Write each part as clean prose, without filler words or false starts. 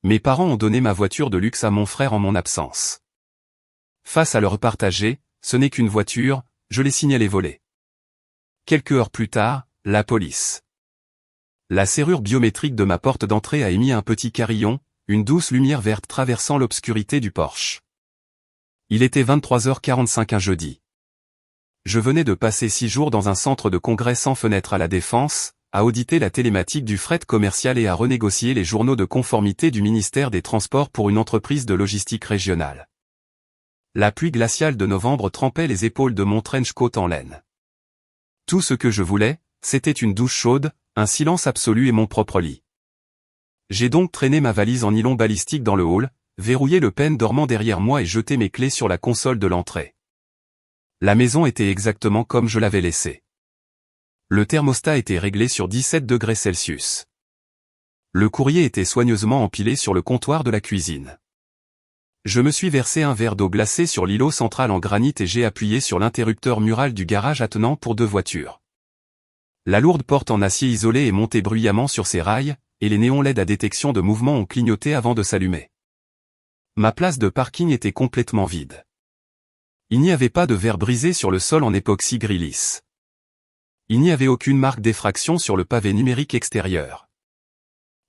Mes parents ont donné ma voiture de luxe à mon frère en mon absence. Face à leur partager, ce n'est qu'une voiture, je l'ai signalé volée. Quelques heures plus tard, la police. La serrure biométrique de ma porte d'entrée a émis un petit carillon, une douce lumière verte traversant l'obscurité du porche. Il était 23h45 un jeudi. Je venais de passer 6 jours dans un centre de congrès sans fenêtre à la Défense, à auditer la télématique du fret commercial et à renégocier les journaux de conformité du ministère des Transports pour une entreprise de logistique régionale. La pluie glaciale de novembre trempait les épaules de mon trench coat en laine. Tout ce que je voulais, c'était une douche chaude, un silence absolu et mon propre lit. J'ai donc traîné ma valise en nylon balistique dans le hall, verrouillé le pen dormant derrière moi et jeté mes clés sur la console de l'entrée. La maison était exactement comme je l'avais laissée. Le thermostat était réglé sur 17 degrés Celsius. Le courrier était soigneusement empilé sur le comptoir de la cuisine. Je me suis versé un verre d'eau glacée sur l'îlot central en granit et j'ai appuyé sur l'interrupteur mural du garage attenant pour 2 voitures. La lourde porte en acier isolé est montée bruyamment sur ses rails, et les néons LED à détection de mouvement ont clignoté avant de s'allumer. Ma place de parking était complètement vide. Il n'y avait pas de verre brisé sur le sol en époxy gris lisse. Il n'y avait aucune marque d'effraction sur le pavé numérique extérieur.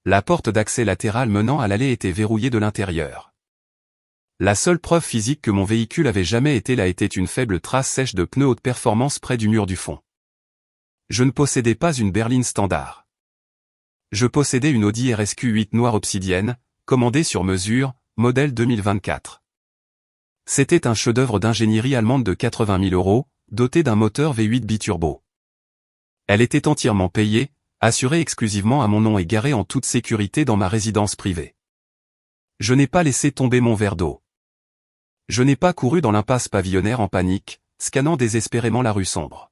La porte d'accès latérale menant à l'allée était verrouillée de l'intérieur. La seule preuve physique que mon véhicule avait jamais été là était une faible trace sèche de pneus haute performance près du mur du fond. Je ne possédais pas une berline standard. Je possédais une Audi RSQ 8 noire obsidienne, commandée sur mesure, modèle 2024. C'était un chef-d'œuvre d'ingénierie allemande de 80 000 €, doté d'un moteur V8 biturbo. Elle était entièrement payée, assurée exclusivement à mon nom et garée en toute sécurité dans ma résidence privée. Je n'ai pas laissé tomber mon verre d'eau. Je n'ai pas couru dans l'impasse pavillonnaire en panique, scannant désespérément la rue sombre.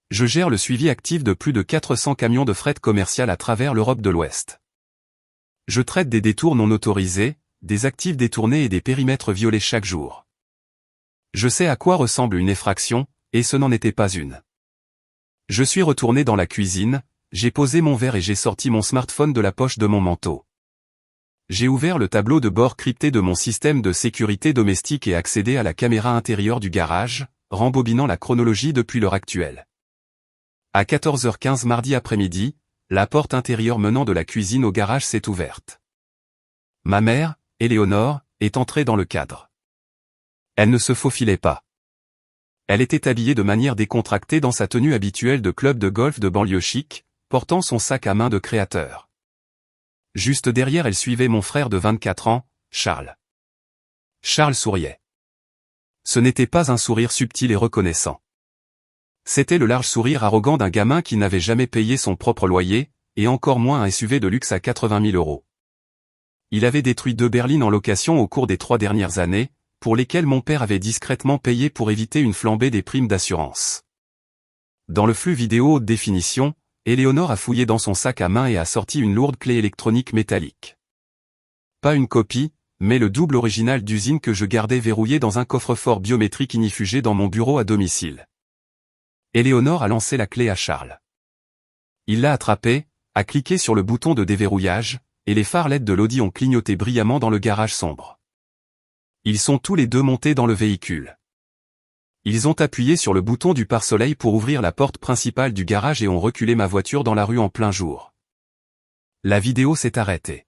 Je gère le suivi actif de plus de 400 camions de fret commercial à travers l'Europe de l'Ouest. Je traite des détours non autorisés, des actifs détournés et des périmètres violés chaque jour. Je sais à quoi ressemble une effraction, et ce n'en était pas une. Je suis retourné dans la cuisine, j'ai posé mon verre et j'ai sorti mon smartphone de la poche de mon manteau. J'ai ouvert le tableau de bord crypté de mon système de sécurité domestique et accédé à la caméra intérieure du garage, rembobinant la chronologie depuis l'heure actuelle. À 14h15 mardi après-midi, la porte intérieure menant de la cuisine au garage s'est ouverte. Ma mère, Éléonore, est entrée dans le cadre. Elle ne se faufilait pas. Elle était habillée de manière décontractée dans sa tenue habituelle de club de golf de banlieue chic, portant son sac à main de créateur. Juste derrière elle suivait mon frère de 24 ans, Charles. Charles souriait. Ce n'était pas un sourire subtil et reconnaissant. C'était le large sourire arrogant d'un gamin qui n'avait jamais payé son propre loyer, et encore moins un SUV de luxe à 80 000 €. Il avait détruit 2 berlines en location au cours des 3 dernières années, pour lesquelles mon père avait discrètement payé pour éviter une flambée des primes d'assurance. Dans le flux vidéo haute définition, Éléonore a fouillé dans son sac à main et a sorti une lourde clé électronique métallique. Pas une copie, mais le double original d'usine que je gardais verrouillé dans un coffre-fort biométrique inifugé dans mon bureau à domicile. Éléonore a lancé la clé à Charles. Il l'a attrapée, a cliqué sur le bouton de déverrouillage, et les phares LED de l'Audi ont clignoté brillamment dans le garage sombre. Ils sont tous les deux montés dans le véhicule. Ils ont appuyé sur le bouton du pare-soleil pour ouvrir la porte principale du garage et ont reculé ma voiture dans la rue en plein jour. La vidéo s'est arrêtée.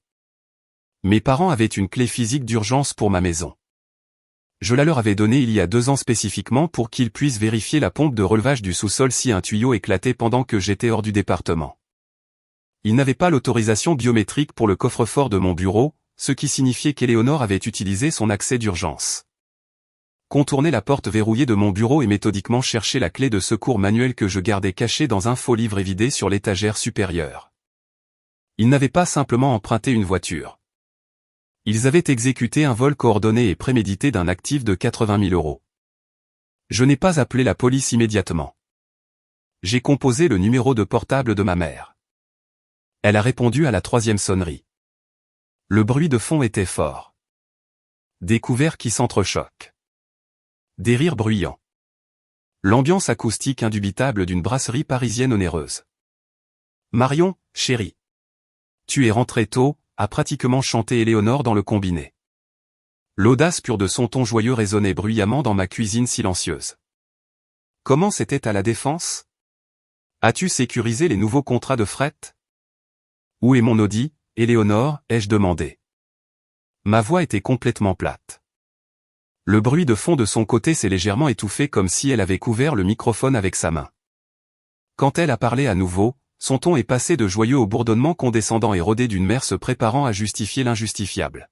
Mes parents avaient une clé physique d'urgence pour ma maison. Je la leur avais donnée il y a 2 ans spécifiquement pour qu'ils puissent vérifier la pompe de relevage du sous-sol si un tuyau éclatait pendant que j'étais hors du département. Ils n'avaient pas l'autorisation biométrique pour le coffre-fort de mon bureau, ce qui signifiait qu'Éléonore avait utilisé son accès d'urgence. Contourner la porte verrouillée de mon bureau et méthodiquement chercher la clé de secours manuelle que je gardais cachée dans un faux livre évidé sur l'étagère supérieure. Ils n'avaient pas simplement emprunté une voiture. Ils avaient exécuté un vol coordonné et prémédité d'un actif de 80 000 €. Je n'ai pas appelé la police immédiatement. J'ai composé le numéro de portable de ma mère. Elle a répondu à la 3e sonnerie. Le bruit de fond était fort. Des couverts qui s'entrechoquent. Des rires bruyants. L'ambiance acoustique indubitable d'une brasserie parisienne onéreuse. Marion, chérie. Tu es rentrée tôt, a pratiquement chanté Éléonore dans le combiné. L'audace pure de son ton joyeux résonnait bruyamment dans ma cuisine silencieuse. Comment c'était à la Défense? As-tu sécurisé les nouveaux contrats de fret? Où est mon Audi, Éléonore, ai-je demandé. Ma voix était complètement plate. Le bruit de fond de son côté s'est légèrement étouffé comme si elle avait couvert le microphone avec sa main. Quand elle a parlé à nouveau, son ton est passé de joyeux au bourdonnement condescendant et rodé d'une mère se préparant à justifier l'injustifiable.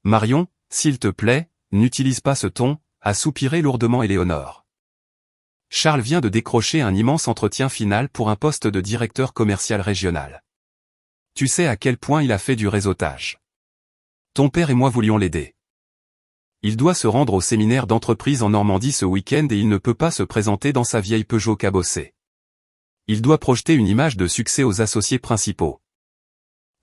Marion, s'il te plaît, n'utilise pas ce ton, a soupiré lourdement Éléonore. Charles vient de décrocher un immense entretien final pour un poste de directeur commercial régional. Tu sais à quel point il a fait du réseautage. Ton père et moi voulions l'aider. Il doit se rendre au séminaire d'entreprise en Normandie ce week-end et il ne peut pas se présenter dans sa vieille Peugeot cabossée. Il doit projeter une image de succès aux associés principaux.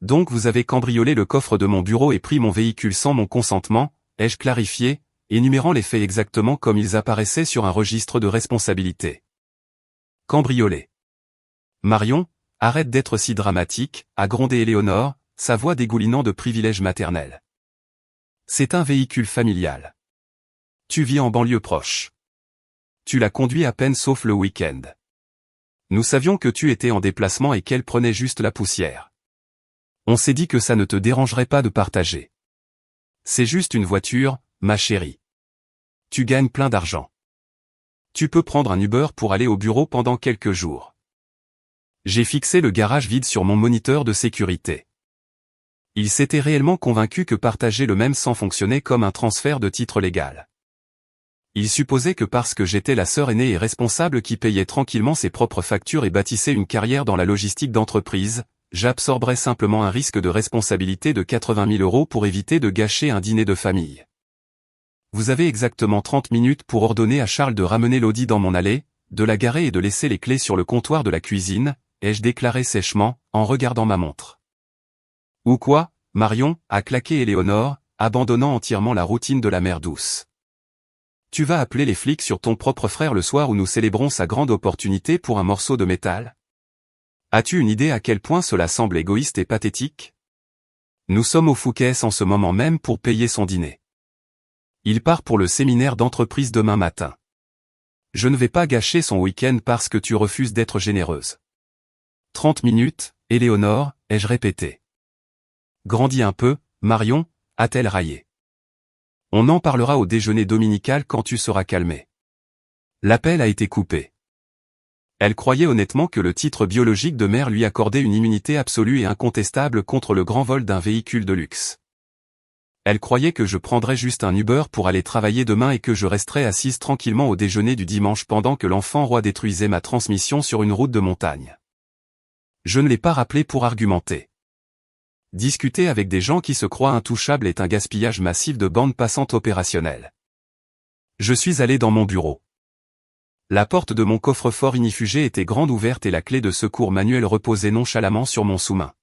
Donc vous avez cambriolé le coffre de mon bureau et pris mon véhicule sans mon consentement, ai-je clarifié, énumérant les faits exactement comme ils apparaissaient sur un registre de responsabilité. Cambriolé. Marion, arrête d'être si dramatique, a grondé Éléonore, sa voix dégoulinant de privilèges maternels. C'est un véhicule familial. Tu vis en banlieue proche. Tu l'as conduit à peine sauf le week-end. Nous savions que tu étais en déplacement et qu'elle prenait juste la poussière. On s'est dit que ça ne te dérangerait pas de partager. C'est juste une voiture, ma chérie. Tu gagnes plein d'argent. Tu peux prendre un Uber pour aller au bureau pendant quelques jours. J'ai fixé le garage vide sur mon moniteur de sécurité. Il s'était réellement convaincu que partager le même sang fonctionnait comme un transfert de titre légal. Il supposait que parce que j'étais la sœur aînée et responsable qui payait tranquillement ses propres factures et bâtissait une carrière dans la logistique d'entreprise, j'absorberais simplement un risque de responsabilité de 80 000 € pour éviter de gâcher un dîner de famille. Vous avez exactement 30 minutes pour ordonner à Charles de ramener l'Audi dans mon allée, de la garer et de laisser les clés sur le comptoir de la cuisine, ai-je déclaré sèchement, en regardant ma montre. Ou quoi, Marion, a claqué Éléonore, abandonnant entièrement la routine de la mère douce. Tu vas appeler les flics sur ton propre frère le soir où nous célébrons sa grande opportunité pour un morceau de métal? As-tu une idée à quel point cela semble égoïste et pathétique? Nous sommes au Fouquet's en ce moment même pour payer son dîner. Il part pour le séminaire d'entreprise demain matin. Je ne vais pas gâcher son week-end parce que tu refuses d'être généreuse. 30 minutes, Éléonore, ai-je répété. Grandis un peu, Marion, a-t-elle raillé. On en parlera au déjeuner dominical quand tu seras calmée. L'appel a été coupé. Elle croyait honnêtement que le titre biologique de mère lui accordait une immunité absolue et incontestable contre le grand vol d'un véhicule de luxe. Elle croyait que je prendrais juste un Uber pour aller travailler demain et que je resterais assise tranquillement au déjeuner du dimanche pendant que l'enfant roi détruisait ma transmission sur une route de montagne. Je ne l'ai pas rappelé pour argumenter. Discuter avec des gens qui se croient intouchables est un gaspillage massif de bande passante opérationnelle. Je suis allé dans mon bureau. La porte de mon coffre-fort inifugé était grande ouverte et la clé de secours manuelle reposait nonchalamment sur mon sous-main.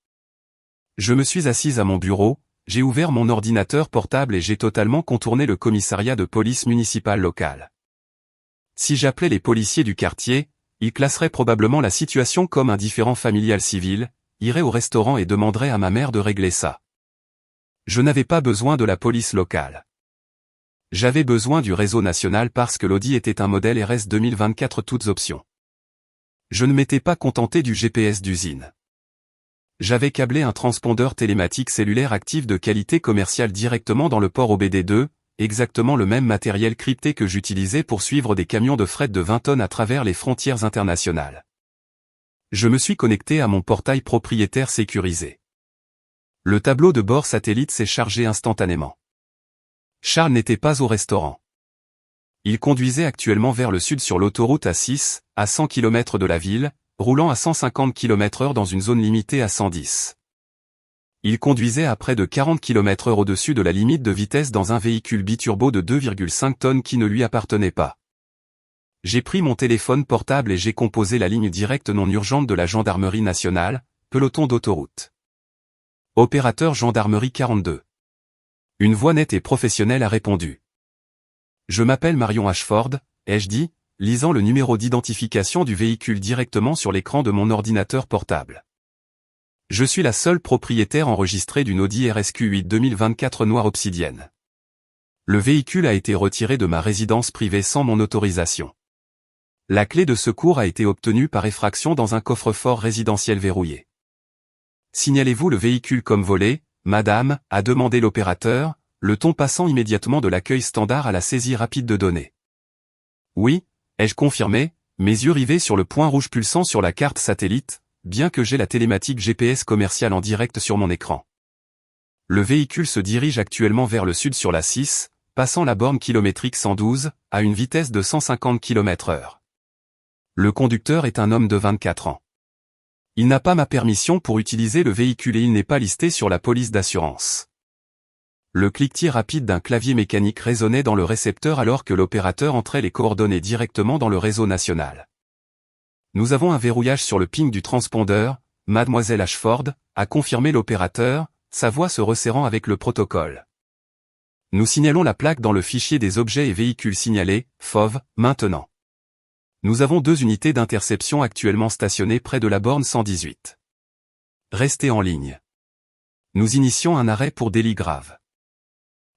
Je me suis assise à mon bureau, j'ai ouvert mon ordinateur portable et j'ai totalement contourné le commissariat de police municipale locale. Si j'appelais les policiers du quartier, ils classeraient probablement la situation comme un différend familial civil, iraient au restaurant et demanderaient à ma mère de régler ça. Je n'avais pas besoin de la police locale. J'avais besoin du réseau national parce que l'Audi était un modèle RS 2024 toutes options. Je ne m'étais pas contenté du GPS d'usine. J'avais câblé un transpondeur télématique cellulaire actif de qualité commerciale directement dans le port OBD2, exactement le même matériel crypté que j'utilisais pour suivre des camions de fret de 20 tonnes à travers les frontières internationales. Je me suis connecté à mon portail propriétaire sécurisé. Le tableau de bord satellite s'est chargé instantanément. Charles n'était pas au restaurant. Il conduisait actuellement vers le sud sur l'autoroute A6, à 100 km de la ville, roulant à 150 km/h dans une zone limitée à 110. Il conduisait à près de 40 km/h au-dessus de la limite de vitesse dans un véhicule biturbo de 2,5 tonnes qui ne lui appartenait pas. J'ai pris mon téléphone portable et j'ai composé la ligne directe non urgente de la gendarmerie nationale, peloton d'autoroute. Opérateur gendarmerie 42. Une voix nette et professionnelle a répondu. Je m'appelle Marion Ashford, ai-je dit, lisant le numéro d'identification du véhicule directement sur l'écran de mon ordinateur portable. Je suis la seule propriétaire enregistrée d'une Audi RSQ8 2024 noire obsidienne. Le véhicule a été retiré de ma résidence privée sans mon autorisation. La clé de secours a été obtenue par effraction dans un coffre-fort résidentiel verrouillé. Signalez-vous le véhicule comme volé, madame, a demandé l'opérateur, le ton passant immédiatement de l'accueil standard à la saisie rapide de données. Oui, ai-je confirmé, mes yeux rivés sur le point rouge pulsant sur la carte satellite, bien que j'ai la télématique GPS commerciale en direct sur mon écran. Le véhicule se dirige actuellement vers le sud sur la 6, passant la borne kilométrique 112, à une vitesse de 150 km/h. Le conducteur est un homme de 24 ans. Il n'a pas ma permission pour utiliser le véhicule et il n'est pas listé sur la police d'assurance. Le cliquetis rapide d'un clavier mécanique résonnait dans le récepteur alors que l'opérateur entrait les coordonnées directement dans le réseau national. Nous avons un verrouillage sur le ping du transpondeur, Mademoiselle Ashford, a confirmé l'opérateur, sa voix se resserrant avec le protocole. Nous signalons la plaque dans le fichier des objets et véhicules signalés, FOV, maintenant. Nous avons 2 unités d'interception actuellement stationnées près de la borne 118. Restez en ligne. Nous initions un arrêt pour délit grave.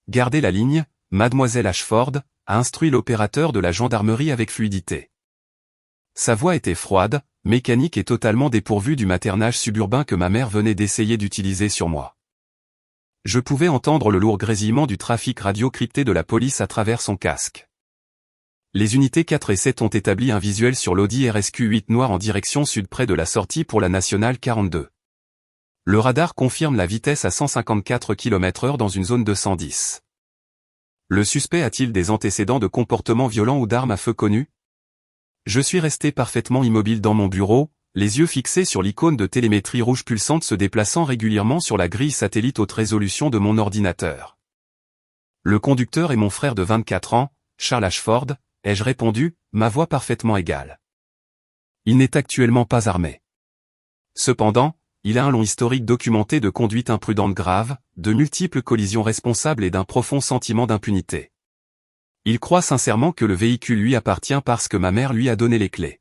Gardez la ligne, Mademoiselle Ashford, a instruit l'opérateur de la gendarmerie avec fluidité. Sa voix était froide, mécanique et totalement dépourvue du maternage suburbain que ma mère venait d'essayer d'utiliser sur moi. Je pouvais entendre le lourd grésillement du trafic radio crypté de la police à travers son casque. Les unités 4 et 7 ont établi un visuel sur l'Audi RSQ8 noir en direction sud près de la sortie pour la nationale 42. Le radar confirme la vitesse à 154 km/h dans une zone de 110. Le suspect a-t-il des antécédents de comportement violent ou d'armes à feu connus? Je suis resté parfaitement immobile dans mon bureau, les yeux fixés sur l'icône de télémétrie rouge pulsante se déplaçant régulièrement sur la grille satellite haute résolution de mon ordinateur. Le conducteur est mon frère de 24 ans, Charles Ashford, ai-je répondu, ma voix parfaitement égale. Il n'est actuellement pas armé. Cependant, il a un long historique documenté de conduite imprudente grave, de multiples collisions responsables et d'un profond sentiment d'impunité. Il croit sincèrement que le véhicule lui appartient parce que ma mère lui a donné les clés.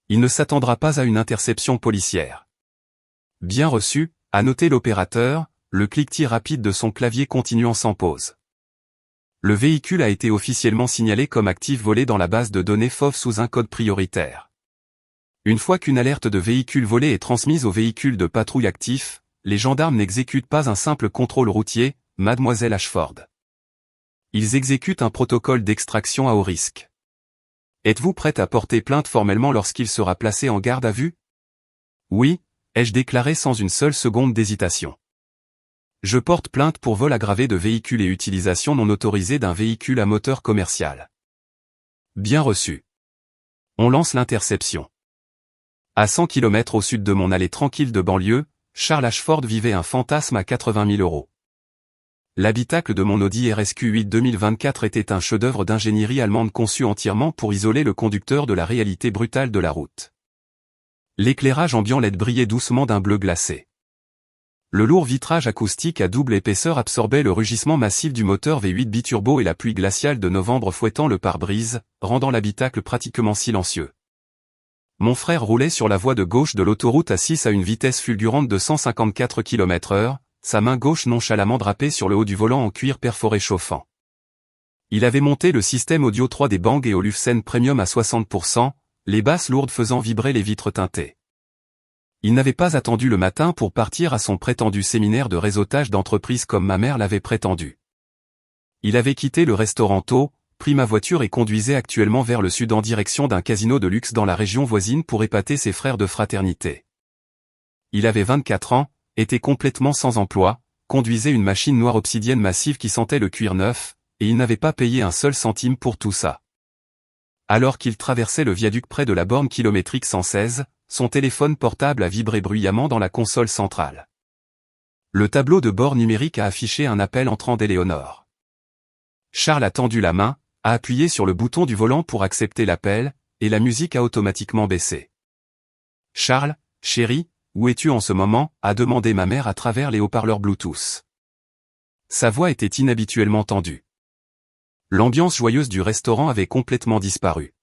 Il ne s'attendra pas à une interception policière. Bien reçu, a noté l'opérateur, le cliquetis rapide de son clavier continuant sans pause. Le véhicule a été officiellement signalé comme actif volé dans la base de données FOV sous un code prioritaire. Une fois qu'une alerte de véhicule volé est transmise au véhicule de patrouille actif, les gendarmes n'exécutent pas un simple contrôle routier, Mademoiselle Ashford. Ils exécutent un protocole d'extraction à haut risque. Êtes-vous prête à porter plainte formellement lorsqu'il sera placé en garde à vue? Oui, ai-je déclaré sans une seule seconde d'hésitation. Je porte plainte pour vol aggravé de véhicule et utilisation non autorisée d'un véhicule à moteur commercial. Bien reçu. On lance l'interception. À 100 km au sud de mon allée tranquille de banlieue, Charles Ashford vivait un fantasme à 80 000 €. L'habitacle de mon Audi RSQ8 2024 était un chef-d'œuvre d'ingénierie allemande conçu entièrement pour isoler le conducteur de la réalité brutale de la route. L'éclairage ambiant LED brillait doucement d'un bleu glacé. Le lourd vitrage acoustique à double épaisseur absorbait le rugissement massif du moteur V8 biturbo et la pluie glaciale de novembre fouettant le pare-brise, rendant l'habitacle pratiquement silencieux. Mon frère roulait sur la voie de gauche de l'autoroute A6 à une vitesse fulgurante de 154 km/h, sa main gauche nonchalamment drapée sur le haut du volant en cuir perforé chauffant. Il avait monté le système audio 3 des Bang & Olufsen Premium à 60%, les basses lourdes faisant vibrer les vitres teintées. Il n'avait pas attendu le matin pour partir à son prétendu séminaire de réseautage d'entreprise comme ma mère l'avait prétendu. Il avait quitté le restaurant tôt, pris ma voiture et conduisait actuellement vers le sud en direction d'un casino de luxe dans la région voisine pour épater ses frères de fraternité. Il avait 24 ans, était complètement sans emploi, conduisait une machine noire obsidienne massive qui sentait le cuir neuf, et il n'avait pas payé un seul centime pour tout ça. Alors qu'il traversait le viaduc près de la borne kilométrique 116, son téléphone portable a vibré bruyamment dans la console centrale. Le tableau de bord numérique a affiché un appel entrant d'Éléonore. Charles a tendu la main, a appuyé sur le bouton du volant pour accepter l'appel, et la musique a automatiquement baissé. « Charles, chéri, où es-tu en ce moment ?» a demandé ma mère à travers les haut-parleurs Bluetooth. Sa voix était inhabituellement tendue. L'ambiance joyeuse du restaurant avait complètement disparu.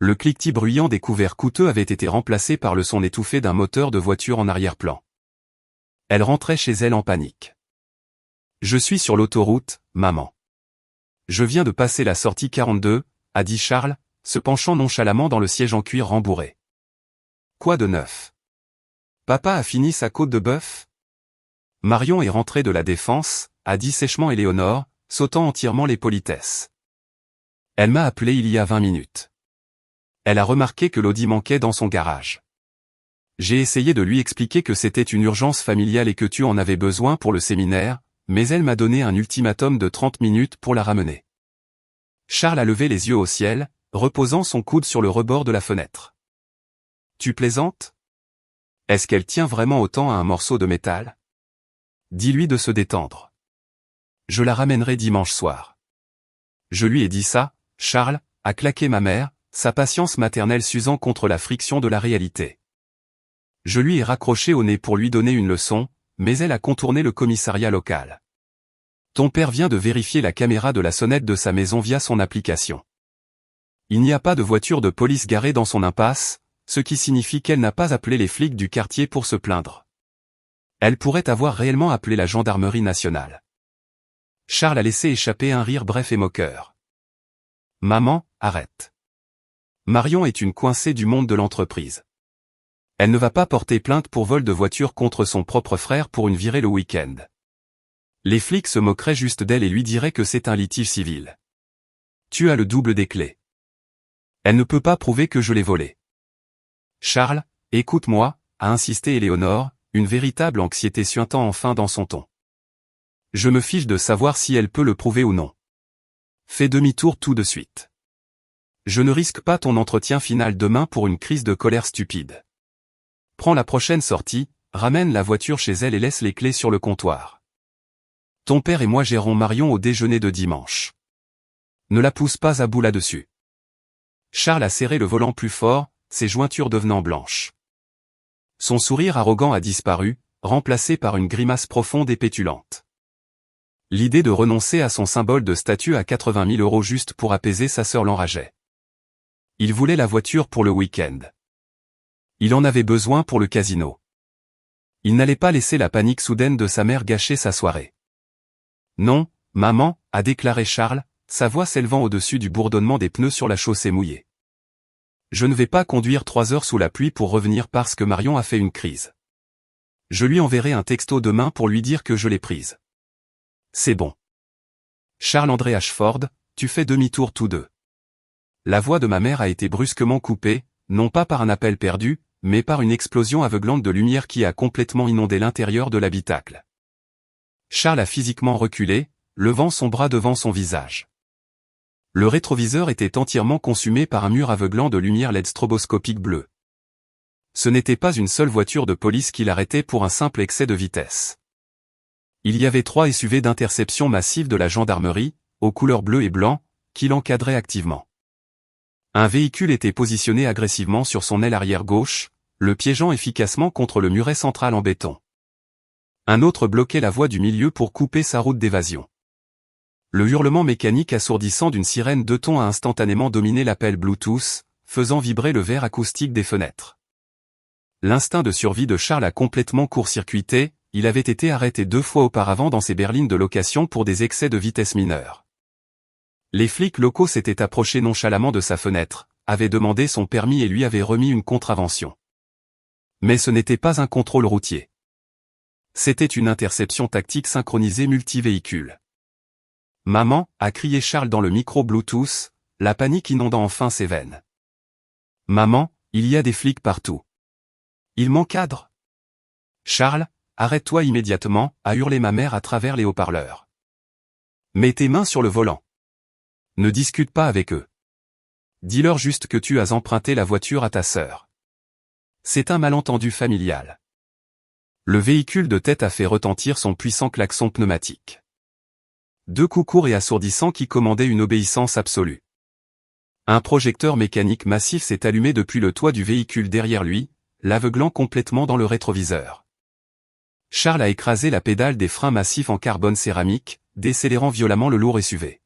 Le cliquetis bruyant des couverts coûteux avait été remplacé par le son étouffé d'un moteur de voiture en arrière-plan. Elle rentrait chez elle en panique. « Je suis sur l'autoroute, maman. Je viens de passer la sortie 42, a dit Charles, se penchant nonchalamment dans le siège en cuir rembourré. Quoi de neuf? Papa a fini sa côte de bœuf? Marion est rentrée de la Défense, a dit sèchement Éléonore, sautant entièrement les politesses. Elle m'a appelé il y a 20 minutes. Elle a remarqué que l'Audi manquait dans son garage. J'ai essayé de lui expliquer que c'était une urgence familiale et que tu en avais besoin pour le séminaire, mais elle m'a donné un ultimatum de 30 minutes pour la ramener. Charles a levé les yeux au ciel, reposant son coude sur le rebord de la fenêtre. Tu plaisantes? Est-ce qu'elle tient vraiment autant à un morceau de métal? Dis-lui de se détendre. Je la ramènerai dimanche soir. Je lui ai dit ça, Charles, a claqué ma mère, sa patience maternelle s'usant contre la friction de la réalité. Je lui ai raccroché au nez pour lui donner une leçon, mais elle a contourné le commissariat local. Ton père vient de vérifier la caméra de la sonnette de sa maison via son application. Il n'y a pas de voiture de police garée dans son impasse, ce qui signifie qu'elle n'a pas appelé les flics du quartier pour se plaindre. Elle pourrait avoir réellement appelé la gendarmerie nationale. Charles a laissé échapper un rire bref et moqueur. Maman, arrête. Marion est une coincée du monde de l'entreprise. Elle ne va pas porter plainte pour vol de voiture contre son propre frère pour une virée le week-end. Les flics se moqueraient juste d'elle et lui diraient que c'est un litige civil. Tu as le double des clés. Elle ne peut pas prouver que je l'ai volé. Charles, écoute-moi, a insisté Éléonore, une véritable anxiété suintant enfin dans son ton. Je me fiche de savoir si elle peut le prouver ou non. Fais demi-tour tout de suite. Je ne risque pas ton entretien final demain pour une crise de colère stupide. Prends la prochaine sortie, ramène la voiture chez elle et laisse les clés sur le comptoir. Ton père et moi gérons Marion au déjeuner de dimanche. Ne la pousse pas à bout là-dessus. Charles a serré le volant plus fort, ses jointures devenant blanches. Son sourire arrogant a disparu, remplacé par une grimace profonde et pétulante. L'idée de renoncer à son symbole de statut à 80 000 € juste pour apaiser sa sœur l'enrageait. Il voulait la voiture pour le week-end. Il en avait besoin pour le casino. Il n'allait pas laisser la panique soudaine de sa mère gâcher sa soirée. Non, maman, a déclaré Charles, sa voix s'élevant au-dessus du bourdonnement des pneus sur la chaussée mouillée. Je ne vais pas conduire 3 heures sous la pluie pour revenir parce que Marion a fait une crise. Je lui enverrai un texto demain pour lui dire que je l'ai prise. C'est bon. Charles-André Ashford, tu fais demi-tour tous deux. La voix de ma mère a été brusquement coupée, non pas par un appel perdu, mais par une explosion aveuglante de lumière qui a complètement inondé l'intérieur de l'habitacle. Charles a physiquement reculé, levant son bras devant son visage. Le rétroviseur était entièrement consumé par un mur aveuglant de lumière LED stroboscopique bleue. Ce n'était pas une seule voiture de police qui l'arrêtait pour un simple excès de vitesse. Il y avait 3 SUV d'interception massive de la gendarmerie, aux couleurs bleu et blanc, qui l'encadraient activement. Un véhicule était positionné agressivement sur son aile arrière gauche, le piégeant efficacement contre le muret central en béton. Un autre bloquait la voie du milieu pour couper sa route d'évasion. Le hurlement mécanique assourdissant d'une sirène 2 tons a instantanément dominé l'appel Bluetooth, faisant vibrer le verre acoustique des fenêtres. L'instinct de survie de Charles a complètement court-circuité, il avait été arrêté 2 fois auparavant dans ses berlines de location pour des excès de vitesse mineurs. Les flics locaux s'étaient approchés nonchalamment de sa fenêtre, avaient demandé son permis et lui avaient remis une contravention. Mais ce n'était pas un contrôle routier. C'était une interception tactique synchronisée multivéhicule. « Maman » a crié Charles dans le micro Bluetooth, la panique inondant enfin ses veines. « Maman, il y a des flics partout. Ils m'encadrent. »« Charles, arrête-toi immédiatement » a hurlé ma mère à travers les haut-parleurs. « Mets tes mains sur le volant. Ne discute pas avec eux. Dis-leur juste que tu as emprunté la voiture à ta sœur. C'est un malentendu familial. » Le véhicule de tête a fait retentir son puissant klaxon pneumatique. 2 coups courts et assourdissants qui commandaient une obéissance absolue. Un projecteur mécanique massif s'est allumé depuis le toit du véhicule derrière lui, l'aveuglant complètement dans le rétroviseur. Charles a écrasé la pédale des freins massifs en carbone céramique, décélérant violemment le lourd SUV.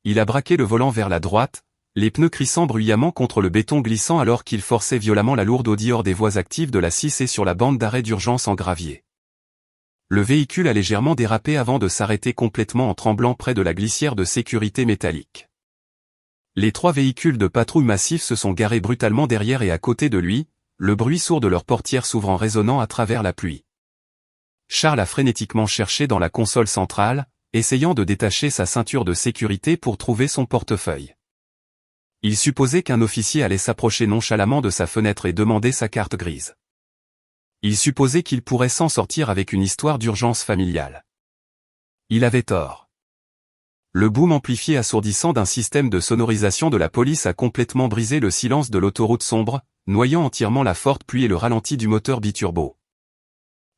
Il a braqué le volant vers la droite, les pneus crissant bruyamment contre le béton glissant alors qu'il forçait violemment la lourde Audi hors des voies actives de la 6 et sur la bande d'arrêt d'urgence en gravier. Le véhicule a légèrement dérapé avant de s'arrêter complètement en tremblant près de la glissière de sécurité métallique. Les 3 véhicules de patrouille massifs se sont garés brutalement derrière et à côté de lui, le bruit sourd de leurs portières s'ouvrant résonnant à travers la pluie. Charles a frénétiquement cherché dans la console centrale, essayant de détacher sa ceinture de sécurité pour trouver son portefeuille. Il supposait qu'un officier allait s'approcher nonchalamment de sa fenêtre et demander sa carte grise. Il supposait qu'il pourrait s'en sortir avec une histoire d'urgence familiale. Il avait tort. Le boom amplifié assourdissant d'un système de sonorisation de la police a complètement brisé le silence de l'autoroute sombre, noyant entièrement la forte pluie et le ralenti du moteur biturbo.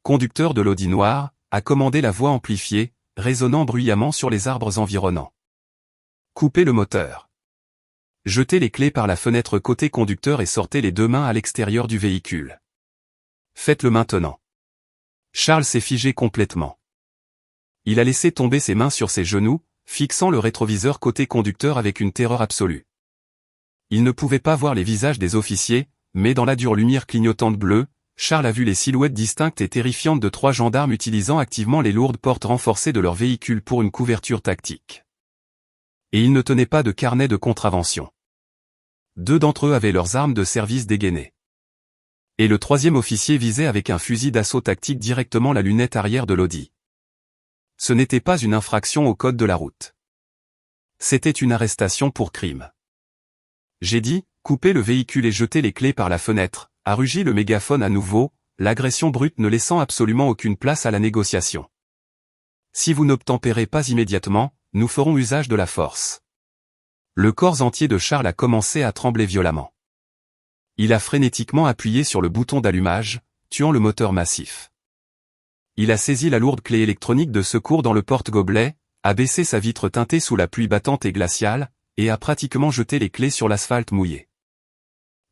Conducteur de l'Audi noir, a commandé la voix amplifiée, résonnant bruyamment sur les arbres environnants. Coupez le moteur. Jetez les clés par la fenêtre côté conducteur et sortez les 2 mains à l'extérieur du véhicule. Faites-le maintenant. Charles s'est figé complètement. Il a laissé tomber ses mains sur ses genoux, fixant le rétroviseur côté conducteur avec une terreur absolue. Il ne pouvait pas voir les visages des officiers, mais dans la dure lumière clignotante bleue, Charles a vu les silhouettes distinctes et terrifiantes de 3 gendarmes utilisant activement les lourdes portes renforcées de leur véhicule pour une couverture tactique. Et ils ne tenaient pas de carnet de contravention. 2 d'entre eux avaient leurs armes de service dégainées. Et le 3e officier visait avec un fusil d'assaut tactique directement la lunette arrière de l'Audi. Ce n'était pas une infraction au code de la route. C'était une arrestation pour crime. J'ai dit, coupez le véhicule et jetez les clés par la fenêtre, a rugi le mégaphone à nouveau, l'agression brute ne laissant absolument aucune place à la négociation. Si vous n'obtempérez pas immédiatement, nous ferons usage de la force. Le corps entier de Charles a commencé à trembler violemment. Il a frénétiquement appuyé sur le bouton d'allumage, tuant le moteur massif. Il a saisi la lourde clé électronique de secours dans le porte-gobelet, a baissé sa vitre teintée sous la pluie battante et glaciale, et a pratiquement jeté les clés sur l'asphalte mouillé.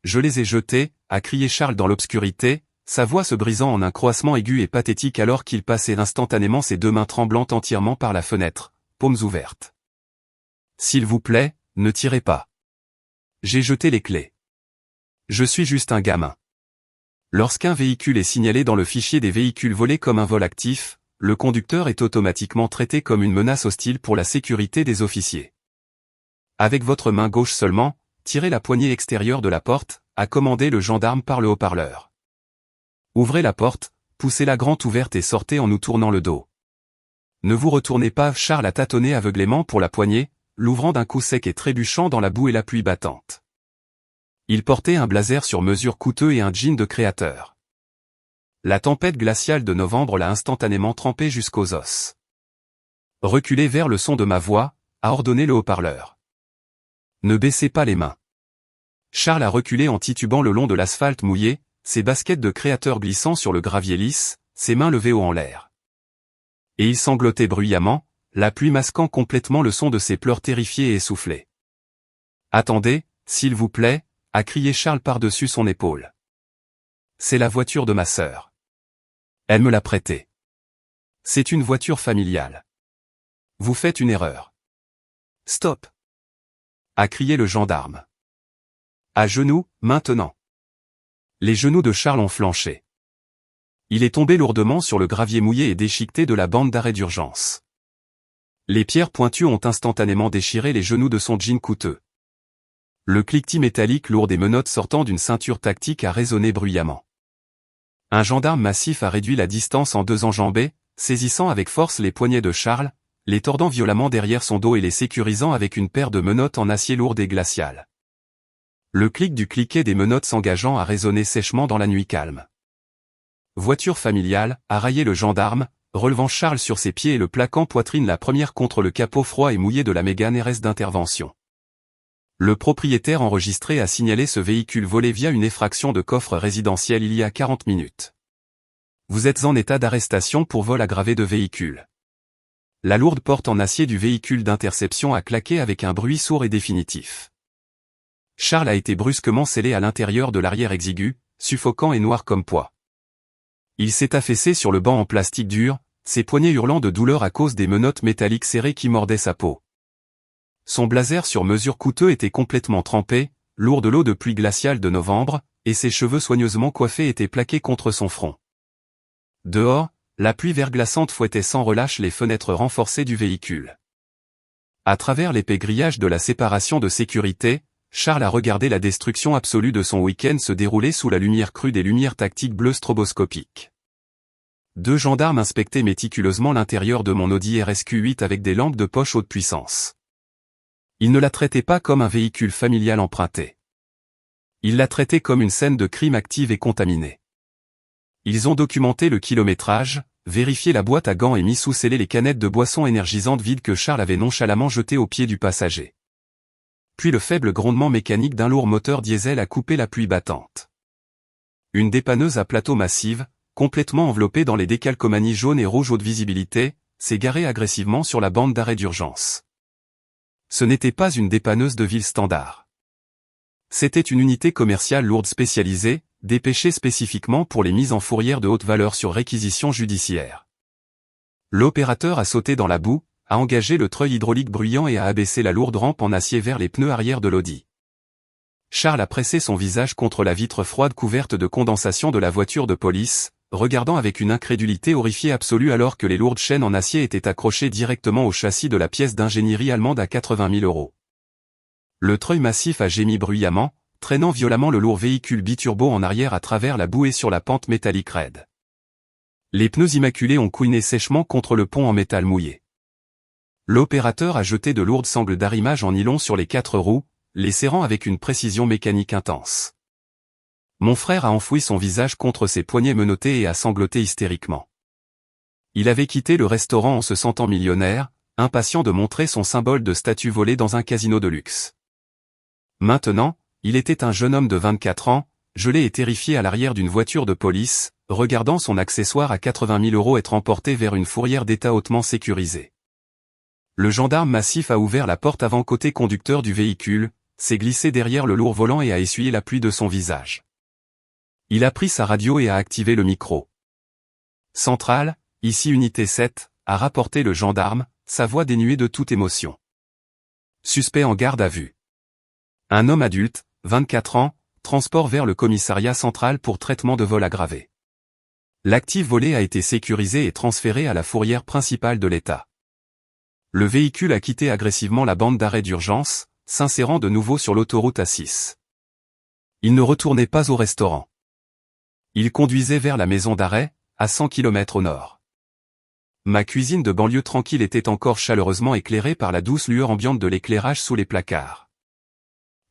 Je les ai jetées, a crié Charles dans l'obscurité, sa voix se brisant en un croassement aigu et pathétique alors qu'il passait instantanément ses 2 mains tremblantes entièrement par la fenêtre, paumes ouvertes. S'il vous plaît, ne tirez pas. J'ai jeté les clés. Je suis juste un gamin. Lorsqu'un véhicule est signalé dans le fichier des véhicules volés comme un vol actif, le conducteur est automatiquement traité comme une menace hostile pour la sécurité des officiers. Avec votre main gauche seulement, tirez la poignée extérieure de la porte, a commandé le gendarme par le haut-parleur. Ouvrez la porte, poussez-la grande ouverte et sortez en nous tournant le dos. Ne vous retournez pas, Charles a tâtonné aveuglément pour la poignée, l'ouvrant d'un coup sec et trébuchant dans la boue et la pluie battante. Il portait un blazer sur mesure coûteux et un jean de créateur. La tempête glaciale de novembre l'a instantanément trempé jusqu'aux os. Reculez vers le son de ma voix, a ordonné le haut-parleur. Ne baissez pas les mains. Charles a reculé en titubant le long de l'asphalte mouillé, ses baskets de créateur glissant sur le gravier lisse, ses mains levées haut en l'air. Et il sanglotait bruyamment, la pluie masquant complètement le son de ses pleurs terrifiés et essoufflés. « Attendez, s'il vous plaît », a crié Charles par-dessus son épaule. « C'est la voiture de ma sœur. Elle me l'a prêtée. C'est une voiture familiale. Vous faites une erreur. »« Stop !» a crié le gendarme. « À genoux, maintenant !» Les genoux de Charles ont flanché. Il est tombé lourdement sur le gravier mouillé et déchiqueté de la bande d'arrêt d'urgence. Les pierres pointues ont instantanément déchiré les genoux de son jean coûteux. Le cliquetis métallique lourd des menottes sortant d'une ceinture tactique a résonné bruyamment. Un gendarme massif a réduit la distance en 2 enjambées, saisissant avec force les poignets de Charles, les tordant violemment derrière son dos et les sécurisant avec une paire de menottes en acier lourd et glacial. Le clic du cliquet des menottes s'engageant a résonné sèchement dans la nuit calme. Voiture familiale, a raillé le gendarme, relevant Charles sur ses pieds et le plaquant poitrine la première contre le capot froid et mouillé de la Mégane RS d'intervention. Le propriétaire enregistré a signalé ce véhicule volé via une effraction de coffre résidentiel il y a 40 minutes. Vous êtes en état d'arrestation pour vol aggravé de véhicule. La lourde porte en acier du véhicule d'interception a claqué avec un bruit sourd et définitif. Charles a été brusquement scellé à l'intérieur de l'arrière exigu, suffocant et noir comme poix. Il s'est affaissé sur le banc en plastique dur, ses poignets hurlant de douleur à cause des menottes métalliques serrées qui mordaient sa peau. Son blazer sur mesure coûteux était complètement trempé, lourd de l'eau de pluie glaciale de novembre, et ses cheveux soigneusement coiffés étaient plaqués contre son front. Dehors, la pluie verglaçante fouettait sans relâche les fenêtres renforcées du véhicule. À travers l'épais grillage de la séparation de sécurité, Charles a regardé la destruction absolue de son week-end se dérouler sous la lumière crue des lumières tactiques bleues stroboscopiques. 2 gendarmes inspectaient méticuleusement l'intérieur de mon Audi RSQ8 avec des lampes de poche haute puissance. Ils ne la traitaient pas comme un véhicule familial emprunté. Ils la traitaient comme une scène de crime active et contaminée. Ils ont documenté le kilométrage, vérifié la boîte à gants et mis sous scellé les canettes de boissons énergisantes vides que Charles avait nonchalamment jetées aux pieds du passager. Puis le faible grondement mécanique d'un lourd moteur diesel a coupé la pluie battante. Une dépanneuse à plateau massive, complètement enveloppée dans les décalcomanies jaunes et rouges haute visibilité, s'est garée agressivement sur la bande d'arrêt d'urgence. Ce n'était pas une dépanneuse de ville standard. C'était une unité commerciale lourde spécialisée, dépêchée spécifiquement pour les mises en fourrière de haute valeur sur réquisition judiciaire. L'opérateur a sauté dans la boue, a engagé le treuil hydraulique bruyant et a abaissé la lourde rampe en acier vers les pneus arrière de l'Audi. Charles a pressé son visage contre la vitre froide couverte de condensation de la voiture de police, regardant avec une incrédulité horrifiée absolue alors que les lourdes chaînes en acier étaient accrochées directement au châssis de la pièce d'ingénierie allemande à 80 000 €. Le treuil massif a gémi bruyamment, traînant violemment le lourd véhicule biturbo en arrière à travers la bouée sur la pente métallique raide. Les pneus immaculés ont couiné sèchement contre le pont en métal mouillé. L'opérateur a jeté de lourdes sangles d'arrimage en nylon sur les 4 roues, les serrant avec une précision mécanique intense. Mon frère a enfoui son visage contre ses poignets menottés et a sangloté hystériquement. Il avait quitté le restaurant en se sentant millionnaire, impatient de montrer son symbole de statut volé dans un casino de luxe. Maintenant, il était un jeune homme de 24 ans, gelé et terrifié à l'arrière d'une voiture de police, regardant son accessoire à 80 000 € être emporté vers une fourrière d'état hautement sécurisée. Le gendarme massif a ouvert la porte avant côté conducteur du véhicule, s'est glissé derrière le lourd volant et a essuyé la pluie de son visage. Il a pris sa radio et a activé le micro. Centrale, ici unité 7, a rapporté le gendarme, sa voix dénuée de toute émotion. Suspect en garde à vue. Un homme adulte, 24 ans, transport vers le commissariat central pour traitement de vol aggravé. L'actif volé a été sécurisé et transféré à la fourrière principale de l'État. Le véhicule a quitté agressivement la bande d'arrêt d'urgence, s'insérant de nouveau sur l'autoroute A6. Il ne retournait pas au restaurant. Il conduisait vers la maison d'arrêt, à 100 km au nord. Ma cuisine de banlieue tranquille était encore chaleureusement éclairée par la douce lueur ambiante de l'éclairage sous les placards.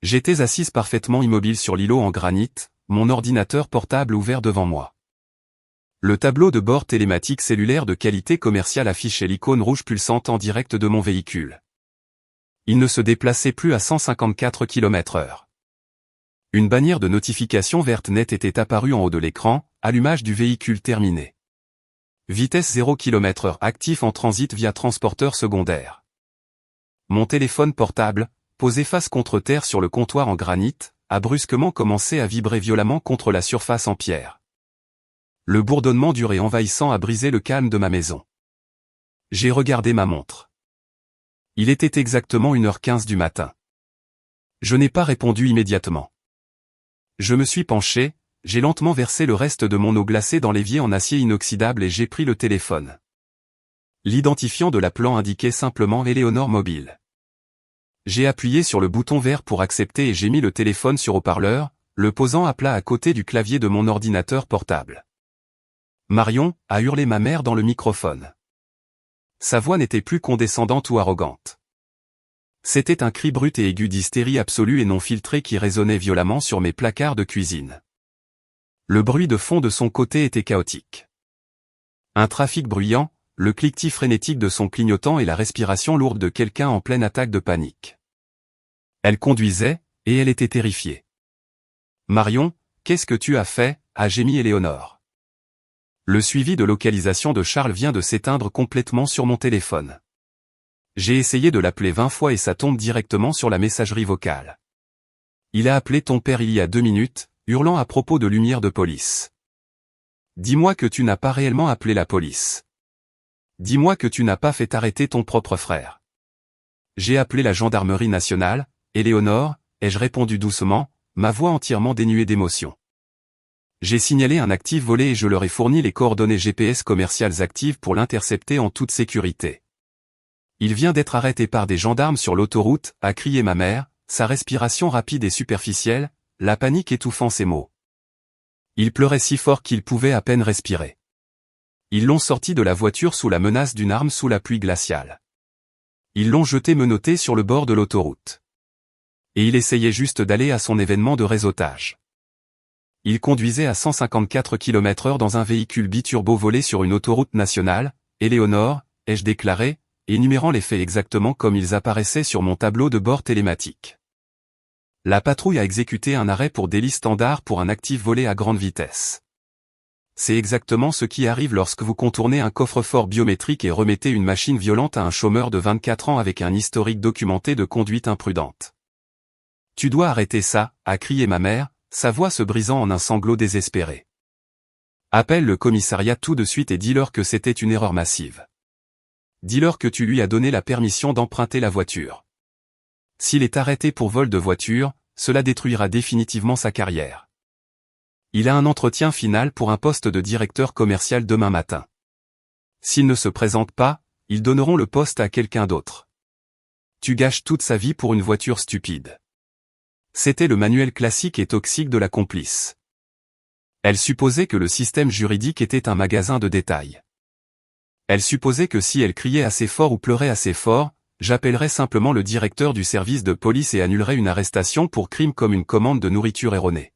J'étais assise parfaitement immobile sur l'îlot en granit, mon ordinateur portable ouvert devant moi. Le tableau de bord télématique cellulaire de qualité commerciale affichait l'icône rouge pulsante en direct de mon véhicule. Il ne se déplaçait plus à 154 km/h. Une bannière de notification verte nette était apparue en haut de l'écran, allumage du véhicule terminé. Vitesse 0 km/h actif en transit via transporteur secondaire. Mon téléphone portable, posé face contre terre sur le comptoir en granit, a brusquement commencé à vibrer violemment contre la surface en pierre. Le bourdonnement dur et envahissant a brisé le calme de ma maison. J'ai regardé ma montre. Il était exactement 1h15 du matin. Je n'ai pas répondu immédiatement. Je me suis penché, j'ai lentement versé le reste de mon eau glacée dans l'évier en acier inoxydable et j'ai pris le téléphone. L'identifiant de l'appelant indiquait simplement Éléonore Mobile. J'ai appuyé sur le bouton vert pour accepter et j'ai mis le téléphone sur haut-parleur, le posant à plat à côté du clavier de mon ordinateur portable. Marion, a hurlé ma mère dans le microphone. Sa voix n'était plus condescendante ou arrogante. C'était un cri brut et aigu d'hystérie absolue et non filtré qui résonnait violemment sur mes placards de cuisine. Le bruit de fond de son côté était chaotique. Un trafic bruyant, le cliquetis frénétique de son clignotant et la respiration lourde de quelqu'un en pleine attaque de panique. Elle conduisait, et elle était terrifiée. « Marion, qu'est-ce que tu as fait ?» a gémi Éléonore. Le suivi de localisation de Charles vient de s'éteindre complètement sur mon téléphone. J'ai essayé de l'appeler 20 fois et ça tombe directement sur la messagerie vocale. Il a appelé ton père il y a 2 minutes, hurlant à propos de lumière de police. Dis-moi que tu n'as pas réellement appelé la police. Dis-moi que tu n'as pas fait arrêter ton propre frère. J'ai appelé la gendarmerie nationale. Éléonore, ai-je répondu doucement, ma voix entièrement dénuée d'émotion. J'ai signalé un actif volé et je leur ai fourni les coordonnées GPS commerciales actives pour l'intercepter en toute sécurité. Il vient d'être arrêté par des gendarmes sur l'autoroute, a crié ma mère, sa respiration rapide et superficielle, la panique étouffant ses mots. Il pleurait si fort qu'il pouvait à peine respirer. Ils l'ont sorti de la voiture sous la menace d'une arme sous la pluie glaciale. Ils l'ont jeté menotté sur le bord de l'autoroute. Et il essayait juste d'aller à son événement de réseautage. Il conduisait à 154 km/h dans un véhicule biturbo volé sur une autoroute nationale. Éléonore, ai-je déclaré, énumérant les faits exactement comme ils apparaissaient sur mon tableau de bord télématique. La patrouille a exécuté un arrêt pour délit standard pour un actif volé à grande vitesse. C'est exactement ce qui arrive lorsque vous contournez un coffre-fort biométrique et remettez une machine violente à un chômeur de 24 ans avec un historique documenté de conduite imprudente. Tu dois arrêter ça, a crié ma mère, sa voix se brisant en un sanglot désespéré. Appelle le commissariat tout de suite et dis-leur que c'était une erreur massive. Dis-leur que tu lui as donné la permission d'emprunter la voiture. S'il est arrêté pour vol de voiture, cela détruira définitivement sa carrière. Il a un entretien final pour un poste de directeur commercial demain matin. S'il ne se présente pas, ils donneront le poste à quelqu'un d'autre. Tu gâches toute sa vie pour une voiture stupide. C'était le manuel classique et toxique de la complice. Elle supposait que le système juridique était un magasin de détail. Elle supposait que si elle criait assez fort ou pleurait assez fort, j'appellerais simplement le directeur du service de police et annulerais une arrestation pour crime comme une commande de nourriture erronée.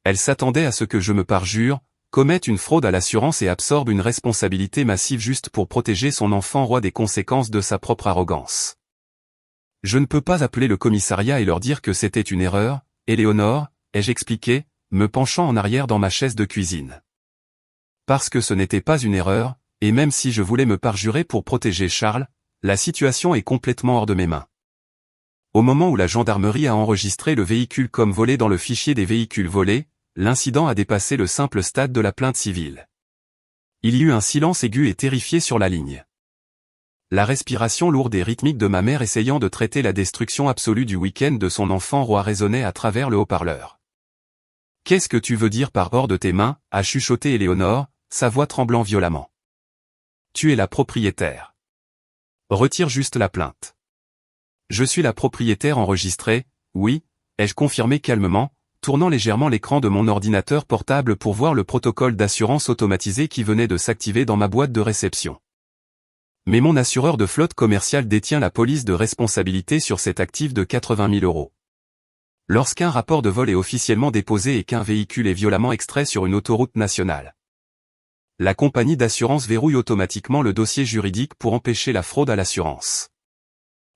Elle s'attendait à ce que je me parjure, commette une fraude à l'assurance et absorbe une responsabilité massive juste pour protéger son enfant roi des conséquences de sa propre arrogance. Je ne peux pas appeler le commissariat et leur dire que c'était une erreur, Éléonore, ai-je expliqué, me penchant en arrière dans ma chaise de cuisine. Parce que ce n'était pas une erreur, et même si je voulais me parjurer pour protéger Charles, la situation est complètement hors de mes mains. Au moment où la gendarmerie a enregistré le véhicule comme volé dans le fichier des véhicules volés, l'incident a dépassé le simple stade de la plainte civile. Il y eut un silence aigu et terrifié sur la ligne. La respiration lourde et rythmique de ma mère essayant de traiter la destruction absolue du week-end de son enfant roi résonnait à travers le haut-parleur. « Qu'est-ce que tu veux dire par hors de tes mains » a chuchoté Éléonore, sa voix tremblant violemment. « Tu es la propriétaire. Retire juste la plainte. » « Je suis la propriétaire enregistrée, oui, » ai-je confirmé calmement, tournant légèrement l'écran de mon ordinateur portable pour voir le protocole d'assurance automatisé qui venait de s'activer dans ma boîte de réception. Mais mon assureur de flotte commerciale détient la police de responsabilité sur cet actif de 80 000 €. Lorsqu'un rapport de vol est officiellement déposé et qu'un véhicule est violemment extrait sur une autoroute nationale, la compagnie d'assurance verrouille automatiquement le dossier juridique pour empêcher la fraude à l'assurance.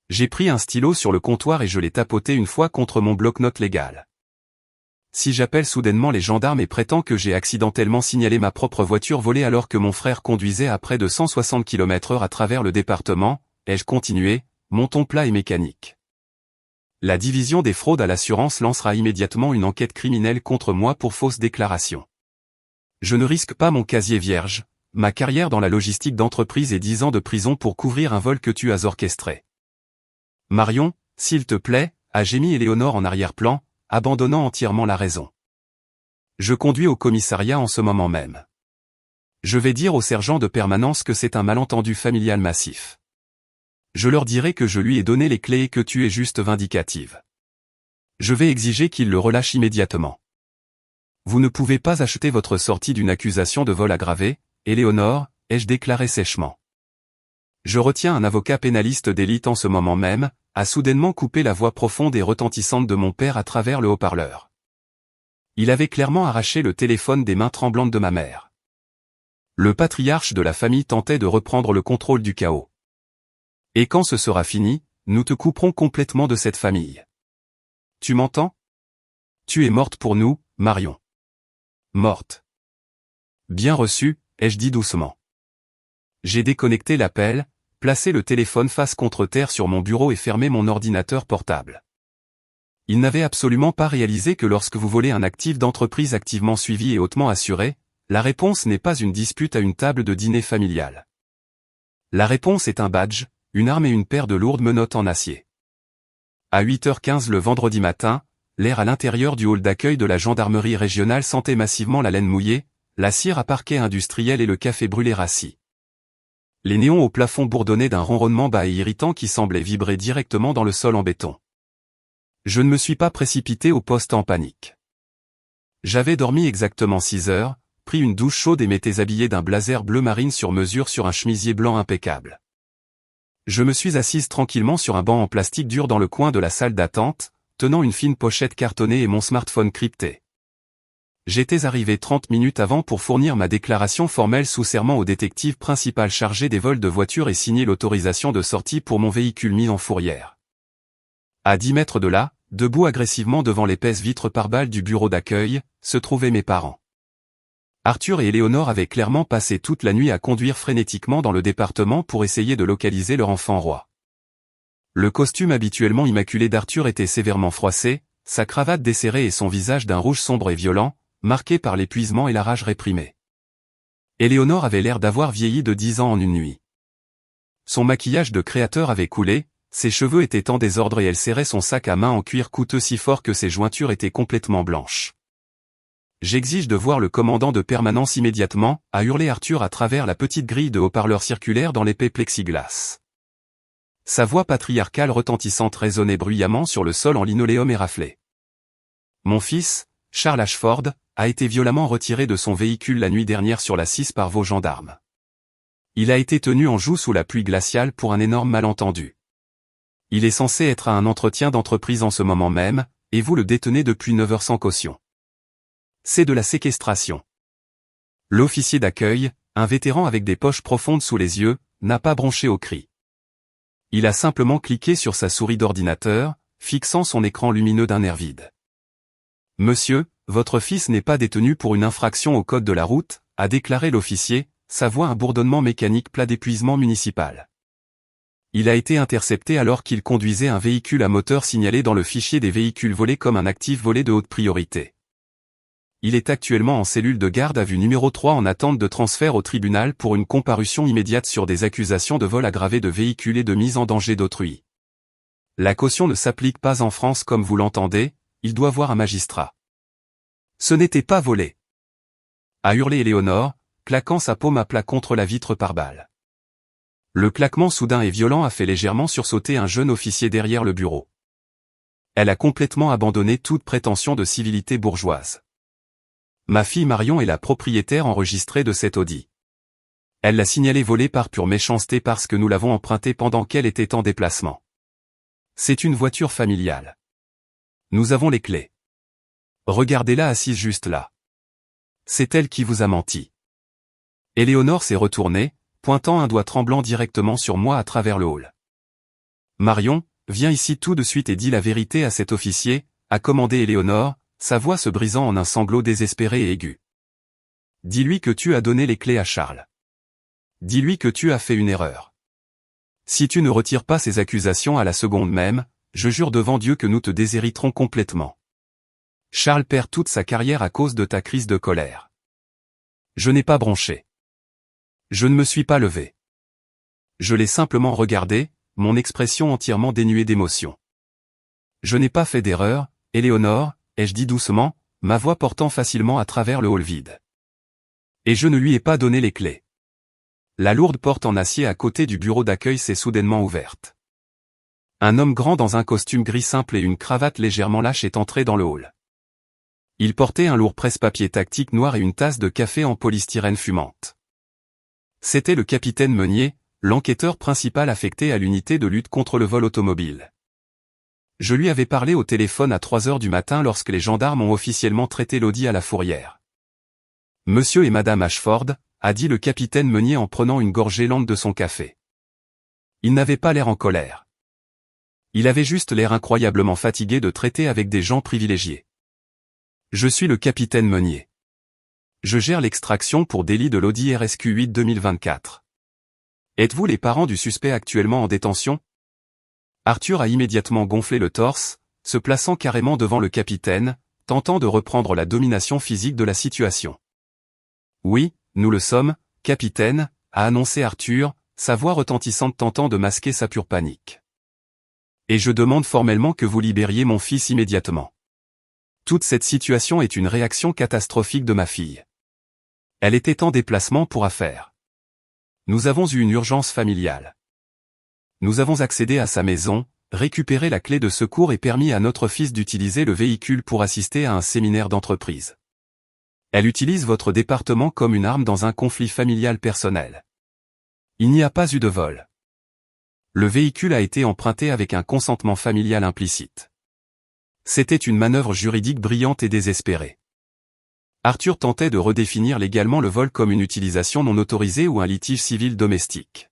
J'ai pris un stylo sur le comptoir et je l'ai tapoté une fois contre mon bloc-notes légal. Si j'appelle soudainement les gendarmes et prétends que j'ai accidentellement signalé ma propre voiture volée alors que mon frère conduisait à près de 160 km/h à travers le département, ai-je continué, mon ton plat et mécanique. La division des fraudes à l'assurance lancera immédiatement une enquête criminelle contre moi pour fausse déclaration. Je ne risque pas mon casier vierge, ma carrière dans la logistique d'entreprise et 10 ans de prison pour couvrir un vol que tu as orchestré. Marion, s'il te plaît, a gémi Éléonore en arrière-plan, abandonnant entièrement la raison. Je conduis au commissariat en ce moment même. Je vais dire au sergent de permanence que c'est un malentendu familial massif. Je leur dirai que je lui ai donné les clés et que tu es juste vindicative. Je vais exiger qu'il le relâche immédiatement. Vous ne pouvez pas acheter votre sortie d'une accusation de vol aggravé, Éléonore, ai-je déclaré sèchement. Je retiens un avocat pénaliste d'élite en ce moment même, a soudainement coupé la voix profonde et retentissante de mon père à travers le haut-parleur. Il avait clairement arraché le téléphone des mains tremblantes de ma mère. Le patriarche de la famille tentait de reprendre le contrôle du chaos. Et quand ce sera fini, nous te couperons complètement de cette famille. Tu m'entends? Tu es morte pour nous, Marion. Morte. Bien reçu, ai-je dit doucement. J'ai déconnecté l'appel, placé le téléphone face contre terre sur mon bureau et fermé mon ordinateur portable. Il n'avait absolument pas réalisé que lorsque vous volez un actif d'entreprise activement suivi et hautement assuré, la réponse n'est pas une dispute à une table de dîner familiale. La réponse est un badge, une arme et une paire de lourdes menottes en acier. À 8h15 le vendredi matin, l'air à l'intérieur du hall d'accueil de la gendarmerie régionale sentait massivement la laine mouillée, la cire à parquet industriel et le café brûlé rassis. Les néons au plafond bourdonnaient d'un ronronnement bas et irritant qui semblait vibrer directement dans le sol en béton. Je ne me suis pas précipité au poste en panique. J'avais dormi exactement 6 heures, pris une douche chaude et m'étais habillé d'un blazer bleu marine sur mesure sur un chemisier blanc impeccable. Je me suis assise tranquillement sur un banc en plastique dur dans le coin de la salle d'attente, tenant une fine pochette cartonnée et mon smartphone crypté. J'étais arrivé 30 minutes avant pour fournir ma déclaration formelle sous serment au détective principal chargé des vols de voitures et signer l'autorisation de sortie pour mon véhicule mis en fourrière. À 10 mètres de là, debout agressivement devant l'épaisse vitre pare-balles du bureau d'accueil, se trouvaient mes parents. Arthur et Éléonore avaient clairement passé toute la nuit à conduire frénétiquement dans le département pour essayer de localiser leur enfant roi. Le costume habituellement immaculé d'Arthur était sévèrement froissé, sa cravate desserrée et son visage d'un rouge sombre et violent, marqué par l'épuisement et la rage réprimée. Éléonore avait l'air d'avoir vieilli de 10 ans en une nuit. Son maquillage de créateur avait coulé, ses cheveux étaient en désordre et elle serrait son sac à main en cuir coûteux si fort que ses jointures étaient complètement blanches. « J'exige de voir le commandant de permanence immédiatement », a hurlé Arthur à travers la petite grille de haut-parleurs circulaire dans l'épais plexiglas. Sa voix patriarcale retentissante résonnait bruyamment sur le sol en linoléum éraflé. « Mon fils, Charles Ashford, a été violemment retiré de son véhicule la nuit dernière sur la 6 par vos gendarmes. Il a été tenu en joue sous la pluie glaciale pour un énorme malentendu. Il est censé être à un entretien d'entreprise en ce moment même, et vous le détenez depuis 9 heures sans caution. C'est de la séquestration. » L'officier d'accueil, un vétéran avec des poches profondes sous les yeux, n'a pas bronché au cri. Il a simplement cliqué sur sa souris d'ordinateur, fixant son écran lumineux d'un air vide. « Monsieur, votre fils n'est pas détenu pour une infraction au code de la route », a déclaré l'officier, sa voix un bourdonnement mécanique plat d'épuisement municipal. Il a été intercepté alors qu'il conduisait un véhicule à moteur signalé dans le fichier des véhicules volés comme un actif volé de haute priorité. Il est actuellement en cellule de garde à vue numéro 3 en attente de transfert au tribunal pour une comparution immédiate sur des accusations de vol aggravé de véhicules et de mise en danger d'autrui. La caution ne s'applique pas en France comme vous l'entendez, il doit voir un magistrat. Ce n'était pas volé, a hurlé Éléonore, claquant sa paume à plat contre la vitre pare-balles. Le claquement soudain et violent a fait légèrement sursauter un jeune officier derrière le bureau. Elle a complètement abandonné toute prétention de civilité bourgeoise. Ma fille Marion est la propriétaire enregistrée de cet Audi. Elle l'a signalé volé par pure méchanceté parce que nous l'avons emprunté pendant qu'elle était en déplacement. C'est une voiture familiale. Nous avons les clés. Regardez-la assise juste là. C'est elle qui vous a menti. Éléonore s'est retournée, pointant un doigt tremblant directement sur moi à travers le hall. Marion, viens ici tout de suite et dis la vérité à cet officier, a commandé Éléonore, sa voix se brisant en un sanglot désespéré et aigu. Dis-lui que tu as donné les clés à Charles. Dis-lui que tu as fait une erreur. Si tu ne retires pas ces accusations à la seconde même, je jure devant Dieu que nous te déshériterons complètement. Charles perd toute sa carrière à cause de ta crise de colère. Je n'ai pas bronché. Je ne me suis pas levé. Je l'ai simplement regardé, mon expression entièrement dénuée d'émotion. Je n'ai pas fait d'erreur, Éléonore, ai-je dit doucement, ma voix portant facilement à travers le hall vide. Et je ne lui ai pas donné les clés. La lourde porte en acier à côté du bureau d'accueil s'est soudainement ouverte. Un homme grand dans un costume gris simple et une cravate légèrement lâche est entré dans le hall. Il portait un lourd presse-papier tactique noir et une tasse de café en polystyrène fumante. C'était le capitaine Meunier, l'enquêteur principal affecté à l'unité de lutte contre le vol automobile. Je lui avais parlé au téléphone à 3 heures du matin lorsque les gendarmes ont officiellement traité l'Audi à la fourrière. Monsieur et Madame Ashford, a dit le capitaine Meunier en prenant une gorgée lente de son café. Il n'avait pas l'air en colère. Il avait juste l'air incroyablement fatigué de traiter avec des gens privilégiés. Je suis le capitaine Meunier. Je gère l'extraction pour délit de l'Audi RSQ 8 2024. Êtes-vous les parents du suspect actuellement en détention ? Arthur a immédiatement gonflé le torse, se plaçant carrément devant le capitaine, tentant de reprendre la domination physique de la situation. Oui, nous le sommes, capitaine, a annoncé Arthur, sa voix retentissante tentant de masquer sa pure panique. Et je demande formellement que vous libériez mon fils immédiatement. Toute cette situation est une réaction catastrophique de ma fille. Elle était en déplacement pour affaires. Nous avons eu une urgence familiale. Nous avons accédé à sa maison, récupéré la clé de secours et permis à notre fils d'utiliser le véhicule pour assister à un séminaire d'entreprise. Elle utilise votre département comme une arme dans un conflit familial personnel. Il n'y a pas eu de vol. Le véhicule a été emprunté avec un consentement familial implicite. C'était une manœuvre juridique brillante et désespérée. Arthur tentait de redéfinir légalement le vol comme une utilisation non autorisée ou un litige civil domestique.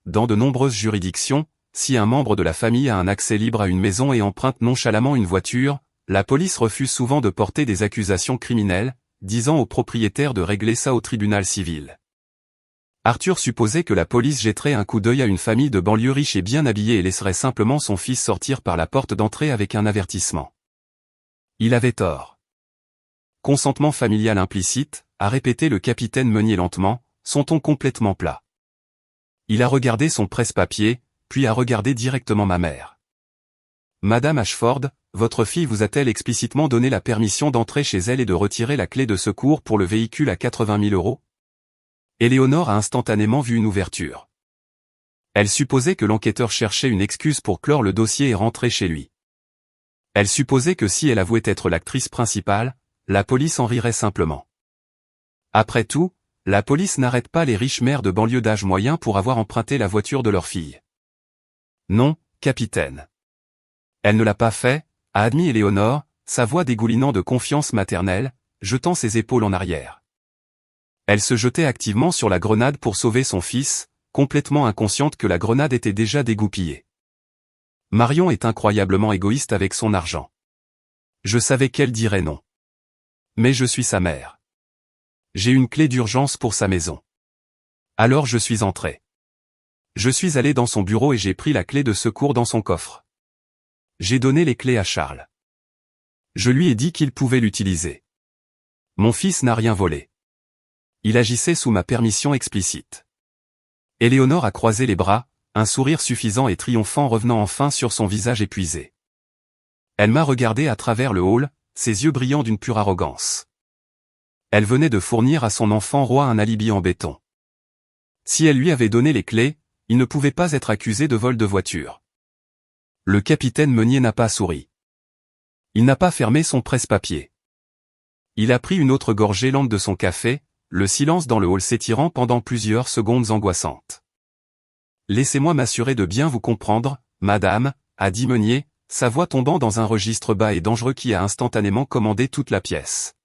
Dans de nombreuses juridictions, si un membre de la famille a un accès libre à une maison et emprunte nonchalamment une voiture, la police refuse souvent de porter des accusations criminelles, disant au propriétaire de régler ça au tribunal civil. Arthur supposait que la police jetterait un coup d'œil à une famille de banlieue riche et bien habillée et laisserait simplement son fils sortir par la porte d'entrée avec un avertissement. Il avait tort. Consentement familial implicite, a répété le capitaine Meunier lentement, son ton complètement plat. Il a regardé son presse-papier, puis a regardé directement ma mère. Madame Ashford, votre fille vous a-t-elle explicitement donné la permission d'entrer chez elle et de retirer la clé de secours pour le véhicule à 80 000 €? Éléonore a instantanément vu une ouverture. Elle supposait que l'enquêteur cherchait une excuse pour clore le dossier et rentrer chez lui. Elle supposait que si elle avouait être l'actrice principale, la police en rirait simplement. Après tout, la police n'arrête pas les riches mères de banlieue d'âge moyen pour avoir emprunté la voiture de leur fille. Non, capitaine. Elle ne l'a pas fait, a admis Éléonore, sa voix dégoulinant de confiance maternelle, jetant ses épaules en arrière. Elle se jetait activement sur la grenade pour sauver son fils, complètement inconsciente que la grenade était déjà dégoupillée. Marion est incroyablement égoïste avec son argent. Je savais qu'elle dirait non. Mais je suis sa mère. J'ai une clé d'urgence pour sa maison. Alors je suis entré. Je suis allé dans son bureau et j'ai pris la clé de secours dans son coffre. J'ai donné les clés à Charles. Je lui ai dit qu'il pouvait l'utiliser. Mon fils n'a rien volé. Il agissait sous ma permission explicite. Éléonore a croisé les bras, un sourire suffisant et triomphant revenant enfin sur son visage épuisé. Elle m'a regardé à travers le hall, ses yeux brillants d'une pure arrogance. Elle venait de fournir à son enfant roi un alibi en béton. Si elle lui avait donné les clés, il ne pouvait pas être accusé de vol de voiture. Le capitaine Meunier n'a pas souri. Il n'a pas fermé son presse-papier. Il a pris une autre gorgée lente de son café, le silence dans le hall s'étirant pendant plusieurs secondes angoissantes. Laissez-moi m'assurer de bien vous comprendre, madame, a dit Meunier, sa voix tombant dans un registre bas et dangereux qui a instantanément commandé toute la pièce.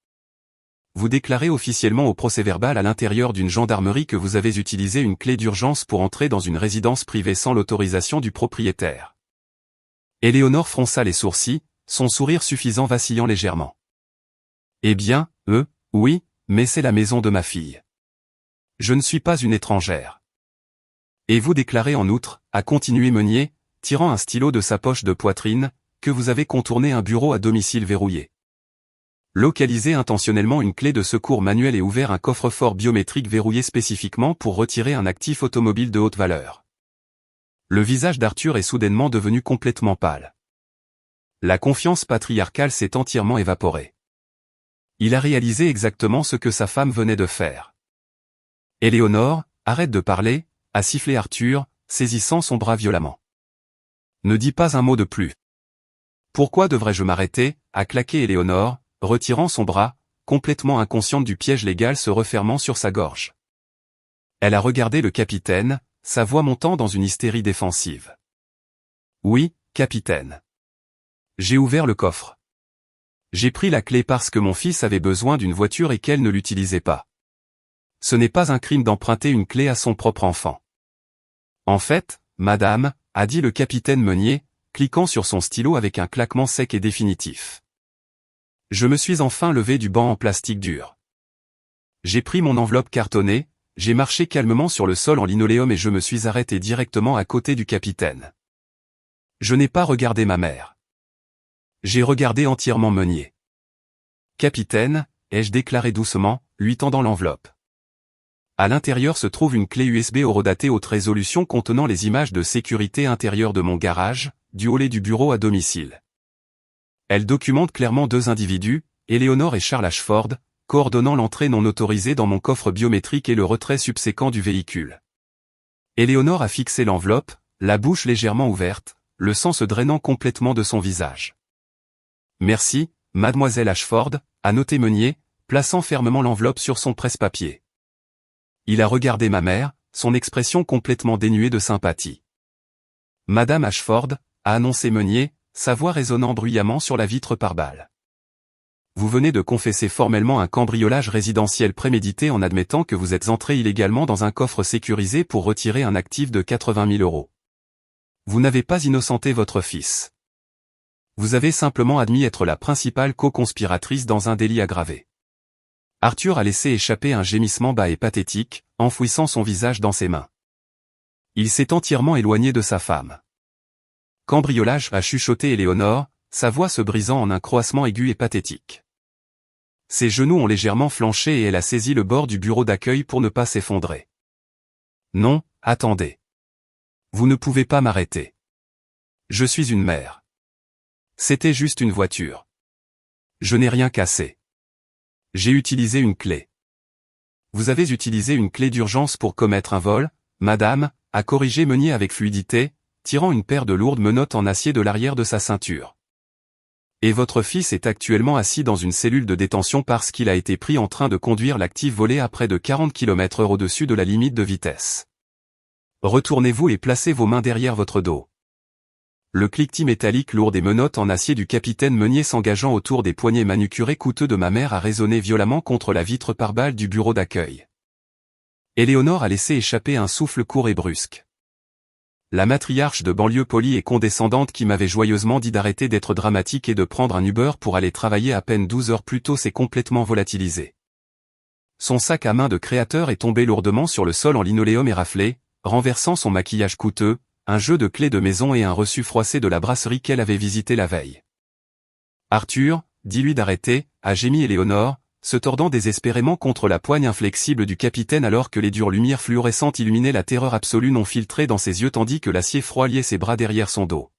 Vous déclarez officiellement au procès-verbal à l'intérieur d'une gendarmerie que vous avez utilisé une clé d'urgence pour entrer dans une résidence privée sans l'autorisation du propriétaire. Éléonore fronça les sourcils, son sourire suffisant vacillant légèrement. Eh bien, oui, mais c'est la maison de ma fille. Je ne suis pas une étrangère. Et vous déclarez en outre, a continué Meunier, tirant un stylo de sa poche de poitrine, que vous avez contourné un bureau à domicile verrouillé. Localisé intentionnellement une clé de secours manuelle et ouvert un coffre-fort biométrique verrouillé spécifiquement pour retirer un actif automobile de haute valeur. Le visage d'Arthur est soudainement devenu complètement pâle. La confiance patriarcale s'est entièrement évaporée. Il a réalisé exactement ce que sa femme venait de faire. Éléonore, arrête de parler, a sifflé Arthur, saisissant son bras violemment. Ne dis pas un mot de plus. Pourquoi devrais-je m'arrêter, a claqué Éléonore, retirant son bras, complètement inconsciente du piège légal se refermant sur sa gorge. Elle a regardé le capitaine, sa voix montant dans une hystérie défensive. Oui, capitaine. J'ai ouvert le coffre. J'ai pris la clé parce que mon fils avait besoin d'une voiture et qu'elle ne l'utilisait pas. Ce n'est pas un crime d'emprunter une clé à son propre enfant. En fait, madame, a dit le capitaine Meunier, cliquant sur son stylo avec un claquement sec et définitif. Je me suis enfin levé du banc en plastique dur. J'ai pris mon enveloppe cartonnée, j'ai marché calmement sur le sol en linoléum et je me suis arrêté directement à côté du capitaine. Je n'ai pas regardé ma mère. J'ai regardé entièrement Meunier. Capitaine, ai-je déclaré doucement, lui tendant l'enveloppe. À l'intérieur se trouve une clé USB horodatée haute résolution contenant les images de sécurité intérieure de mon garage, du hall et du bureau à domicile. Elle documente clairement 2 individus, Eleonore et Charles Ashford, coordonnant l'entrée non autorisée dans mon coffre biométrique et le retrait subséquent du véhicule. Eleonore a fixé l'enveloppe, la bouche légèrement ouverte, le sang se drainant complètement de son visage. Merci, mademoiselle Ashford, a noté Meunier, plaçant fermement l'enveloppe sur son presse-papier. Il a regardé ma mère, son expression complètement dénuée de sympathie. Madame Ashford, a annoncé Meunier, sa voix résonnant bruyamment sur la vitre pare-balles. Vous venez de confesser formellement un cambriolage résidentiel prémédité en admettant que vous êtes entré illégalement dans un coffre sécurisé pour retirer un actif de 80 000 €. Vous n'avez pas innocenté votre fils. Vous avez simplement admis être la principale co-conspiratrice dans un délit aggravé. Arthur a laissé échapper un gémissement bas et pathétique, enfouissant son visage dans ses mains. Il s'est entièrement éloigné de sa femme. Cambriolage, a chuchoté Eleonore, sa voix se brisant en un croassement aigu et pathétique. Ses genoux ont légèrement flanché et elle a saisi le bord du bureau d'accueil pour ne pas s'effondrer. Non, attendez. Vous ne pouvez pas m'arrêter. Je suis une mère. C'était juste une voiture. Je n'ai rien cassé. J'ai utilisé une clé. Vous avez utilisé une clé d'urgence pour commettre un vol, madame, a corrigé Meunier avec fluidité, tirant une paire de lourdes menottes en acier de l'arrière de sa ceinture. Et votre fils est actuellement assis dans une cellule de détention parce qu'il a été pris en train de conduire l'actif volé à près de 40 km/h au-dessus de la limite de vitesse. Retournez-vous et placez vos mains derrière votre dos. Le cliquetis métallique lourd des menottes en acier du capitaine Meunier s'engageant autour des poignets manucurés coûteux de ma mère a résonné violemment contre la vitre pare-balles du bureau d'accueil. Éléonore a laissé échapper un souffle court et brusque. La matriarche de banlieue polie et condescendante qui m'avait joyeusement dit d'arrêter d'être dramatique et de prendre un Uber pour aller travailler à peine 12 heures plus tôt s'est complètement volatilisée. Son sac à main de créateur est tombé lourdement sur le sol en linoléum éraflé, renversant son maquillage coûteux, un jeu de clés de maison et un reçu froissé de la brasserie qu'elle avait visité la veille. Arthur, dis-lui d'arrêter, a gémi Éléonore, se tordant désespérément contre la poigne inflexible du capitaine alors que les dures lumières fluorescentes illuminaient la terreur absolue non filtrée dans ses yeux tandis que l'acier froid liait ses bras derrière son dos.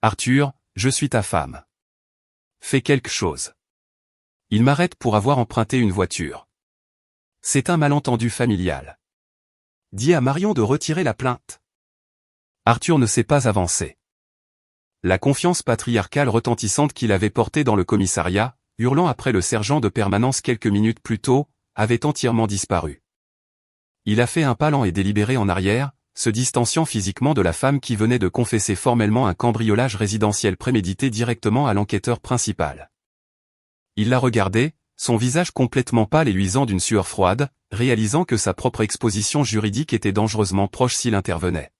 Arthur, je suis ta femme. Fais quelque chose. Il m'arrête pour avoir emprunté une voiture. C'est un malentendu familial. Dis à Marion de retirer la plainte. Arthur ne s'est pas avancé. La confiance patriarcale retentissante qu'il avait portée dans le commissariat, hurlant après le sergent de permanence quelques minutes plus tôt, avait entièrement disparu. Il a fait un pas lent et délibéré en arrière, se distanciant physiquement de la femme qui venait de confesser formellement un cambriolage résidentiel prémédité directement à l'enquêteur principal. Il l'a regardé, son visage complètement pâle et luisant d'une sueur froide, réalisant que sa propre exposition juridique était dangereusement proche s'il intervenait.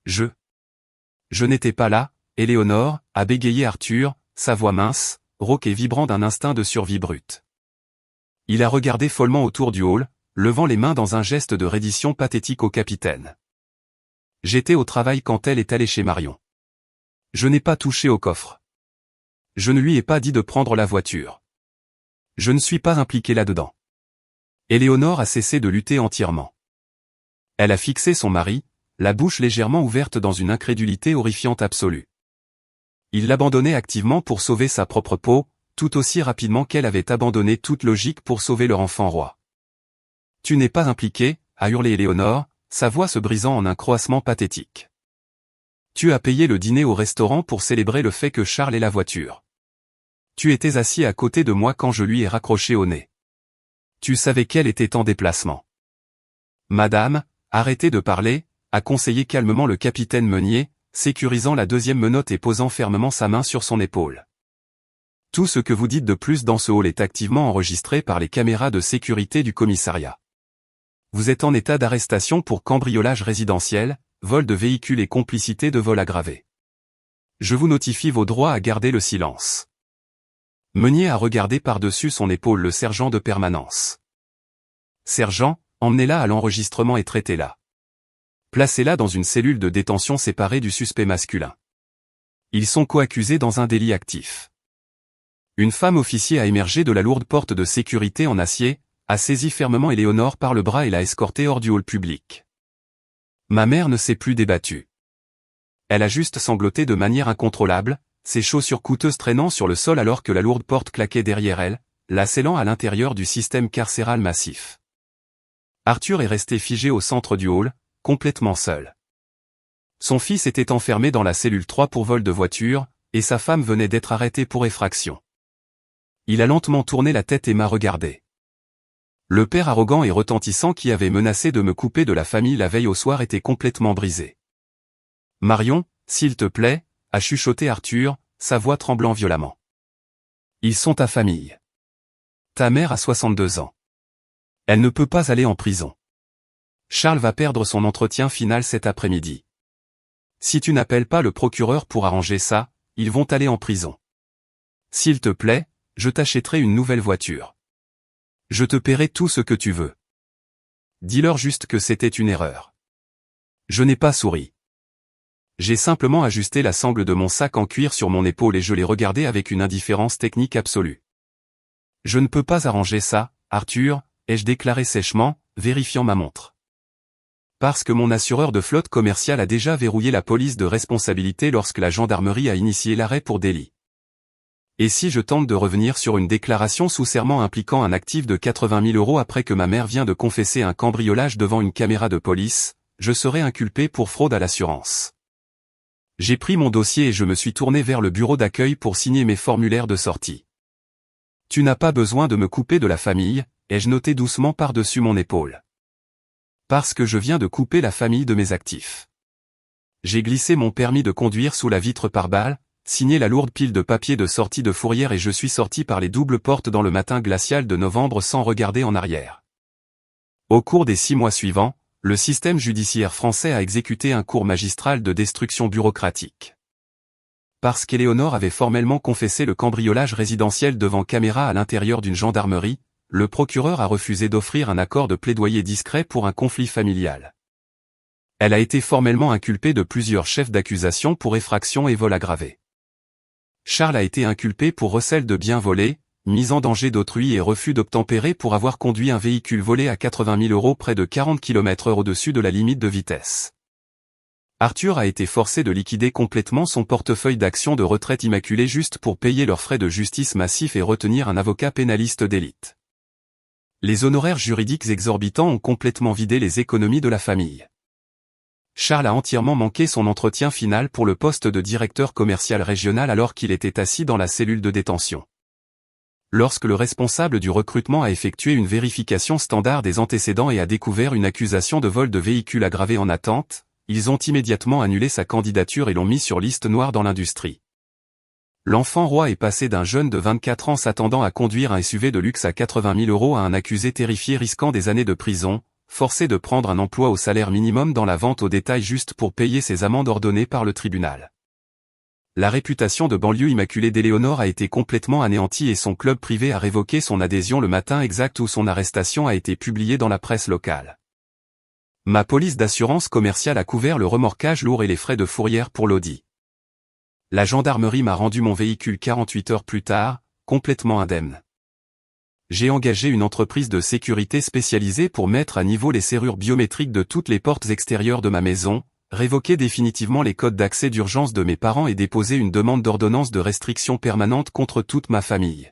Je n'étais pas là, Éléonore, a bégayé Arthur, sa voix mince, rauque et vibrant d'un instinct de survie brute. Il a regardé follement autour du hall, levant les mains dans un geste de reddition pathétique au capitaine. J'étais au travail quand elle est allée chez Marion. Je n'ai pas touché au coffre. Je ne lui ai pas dit de prendre la voiture. Je ne suis pas impliqué là-dedans. Éléonore a cessé de lutter entièrement. Elle a fixé son mari, la bouche légèrement ouverte dans une incrédulité horrifiante absolue. Il l'abandonnait activement pour sauver sa propre peau, tout aussi rapidement qu'elle avait abandonné toute logique pour sauver leur enfant roi. Tu n'es pas impliqué, a hurlé Éléonore, sa voix se brisant en un croassement pathétique. Tu as payé le dîner au restaurant pour célébrer le fait que Charles ait la voiture. Tu étais assis à côté de moi quand je lui ai raccroché au nez. Tu savais qu'elle était en déplacement. Madame, arrêtez de parler, a conseillé calmement le capitaine Meunier, sécurisant la deuxième menotte et posant fermement sa main sur son épaule. Tout ce que vous dites de plus dans ce hall est activement enregistré par les caméras de sécurité du commissariat. Vous êtes en état d'arrestation pour cambriolage résidentiel, vol de véhicule et complicité de vol aggravé. Je vous notifie vos droits à garder le silence. Meunier a regardé par-dessus son épaule le sergent de permanence. Sergent, emmenez-la à l'enregistrement et traitez-la. Placez-la dans une cellule de détention séparée du suspect masculin. Ils sont coaccusés dans un délit actif. Une femme officier a émergé de la lourde porte de sécurité en acier, a saisi fermement Éléonore par le bras et l'a escortée hors du hall public. Ma mère ne s'est plus débattue. Elle a juste sangloté de manière incontrôlable, ses chaussures coûteuses traînant sur le sol alors que la lourde porte claquait derrière elle, la scellant à l'intérieur du système carcéral massif. Arthur est resté figé au centre du hall, complètement seul. Son fils était enfermé dans la cellule 3 pour vol de voiture, et sa femme venait d'être arrêtée pour effraction. Il a lentement tourné la tête et m'a regardé. Le père arrogant et retentissant qui avait menacé de me couper de la famille la veille au soir était complètement brisé. « Marion, s'il te plaît » a chuchoté Arthur, sa voix tremblant violemment. « Ils sont ta famille. Ta mère a 62 ans. Elle ne peut pas aller en prison. Charles va perdre son entretien final cet après-midi. Si tu n'appelles pas le procureur pour arranger ça, ils vont aller en prison. S'il te plaît, je t'achèterai une nouvelle voiture. Je te paierai tout ce que tu veux. Dis-leur juste que c'était une erreur. » Je n'ai pas souri. J'ai simplement ajusté la sangle de mon sac en cuir sur mon épaule et je l'ai regardé avec une indifférence technique absolue. « Je ne peux pas arranger ça, Arthur », ai-je déclaré sèchement, vérifiant ma montre. Parce que mon assureur de flotte commerciale a déjà verrouillé la police de responsabilité lorsque la gendarmerie a initié l'arrêt pour délit. Et si je tente de revenir sur une déclaration sous serment impliquant un actif de 80 000 € après que ma mère vient de confesser un cambriolage devant une caméra de police, je serai inculpé pour fraude à l'assurance. J'ai pris mon dossier et je me suis tourné vers le bureau d'accueil pour signer mes formulaires de sortie. Tu n'as pas besoin de me couper de la famille, ai-je noté doucement par-dessus mon épaule. Parce que je viens de couper la famille de mes actifs. J'ai glissé mon permis de conduire sous la vitre pare-balles, signé la lourde pile de papier de sortie de fourrière et je suis sorti par les doubles portes dans le matin glacial de novembre sans regarder en arrière. Au cours des 6 mois suivants, le système judiciaire français a exécuté un cours magistral de destruction bureaucratique. Parce qu'Éléonore avait formellement confessé le cambriolage résidentiel devant caméra à l'intérieur d'une gendarmerie, le procureur a refusé d'offrir un accord de plaidoyer discret pour un conflit familial. Elle a été formellement inculpée de plusieurs chefs d'accusation pour effraction et vol aggravé. Charles a été inculpé pour recel de biens volés, mise en danger d'autrui et refus d'obtempérer pour avoir conduit un véhicule volé à 80 000 € près de 40 km/h au-dessus de la limite de vitesse. Arthur a été forcé de liquider complètement son portefeuille d'actions de retraite immaculée juste pour payer leurs frais de justice massifs et retenir un avocat pénaliste d'élite. Les honoraires juridiques exorbitants ont complètement vidé les économies de la famille. Charles a entièrement manqué son entretien final pour le poste de directeur commercial régional alors qu'il était assis dans la cellule de détention. Lorsque le responsable du recrutement a effectué une vérification standard des antécédents et a découvert une accusation de vol de véhicule aggravé en attente, ils ont immédiatement annulé sa candidature et l'ont mis sur liste noire dans l'industrie. L'enfant roi est passé d'un jeune de 24 ans s'attendant à conduire un SUV de luxe à 80 000 € à un accusé terrifié risquant des années de prison, forcé de prendre un emploi au salaire minimum dans la vente au détail juste pour payer ses amendes ordonnées par le tribunal. La réputation de banlieue immaculée d'Éléonore a été complètement anéantie et son club privé a révoqué son adhésion le matin exact où son arrestation a été publiée dans la presse locale. Ma police d'assurance commerciale a couvert le remorquage lourd et les frais de fourrière pour l'Audi. La gendarmerie m'a rendu mon véhicule 48 heures plus tard, complètement indemne. J'ai engagé une entreprise de sécurité spécialisée pour mettre à niveau les serrures biométriques de toutes les portes extérieures de ma maison, révoquer définitivement les codes d'accès d'urgence de mes parents et déposer une demande d'ordonnance de restriction permanente contre toute ma famille.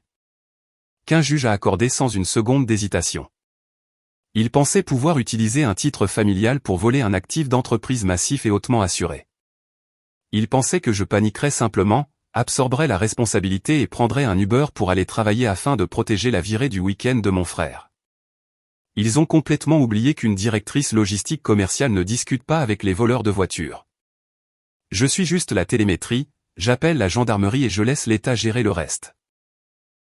Qu'un juge a accordé sans une seconde d'hésitation. Il pensait pouvoir utiliser un titre familial pour voler un actif d'entreprise massif et hautement assuré. Il pensait que je paniquerais simplement, absorberais la responsabilité et prendrais un Uber pour aller travailler afin de protéger la virée du week-end de mon frère. Ils ont complètement oublié qu'une directrice logistique commerciale ne discute pas avec les voleurs de voitures. Je suis juste la télémétrie, j'appelle la gendarmerie et je laisse l'État gérer le reste.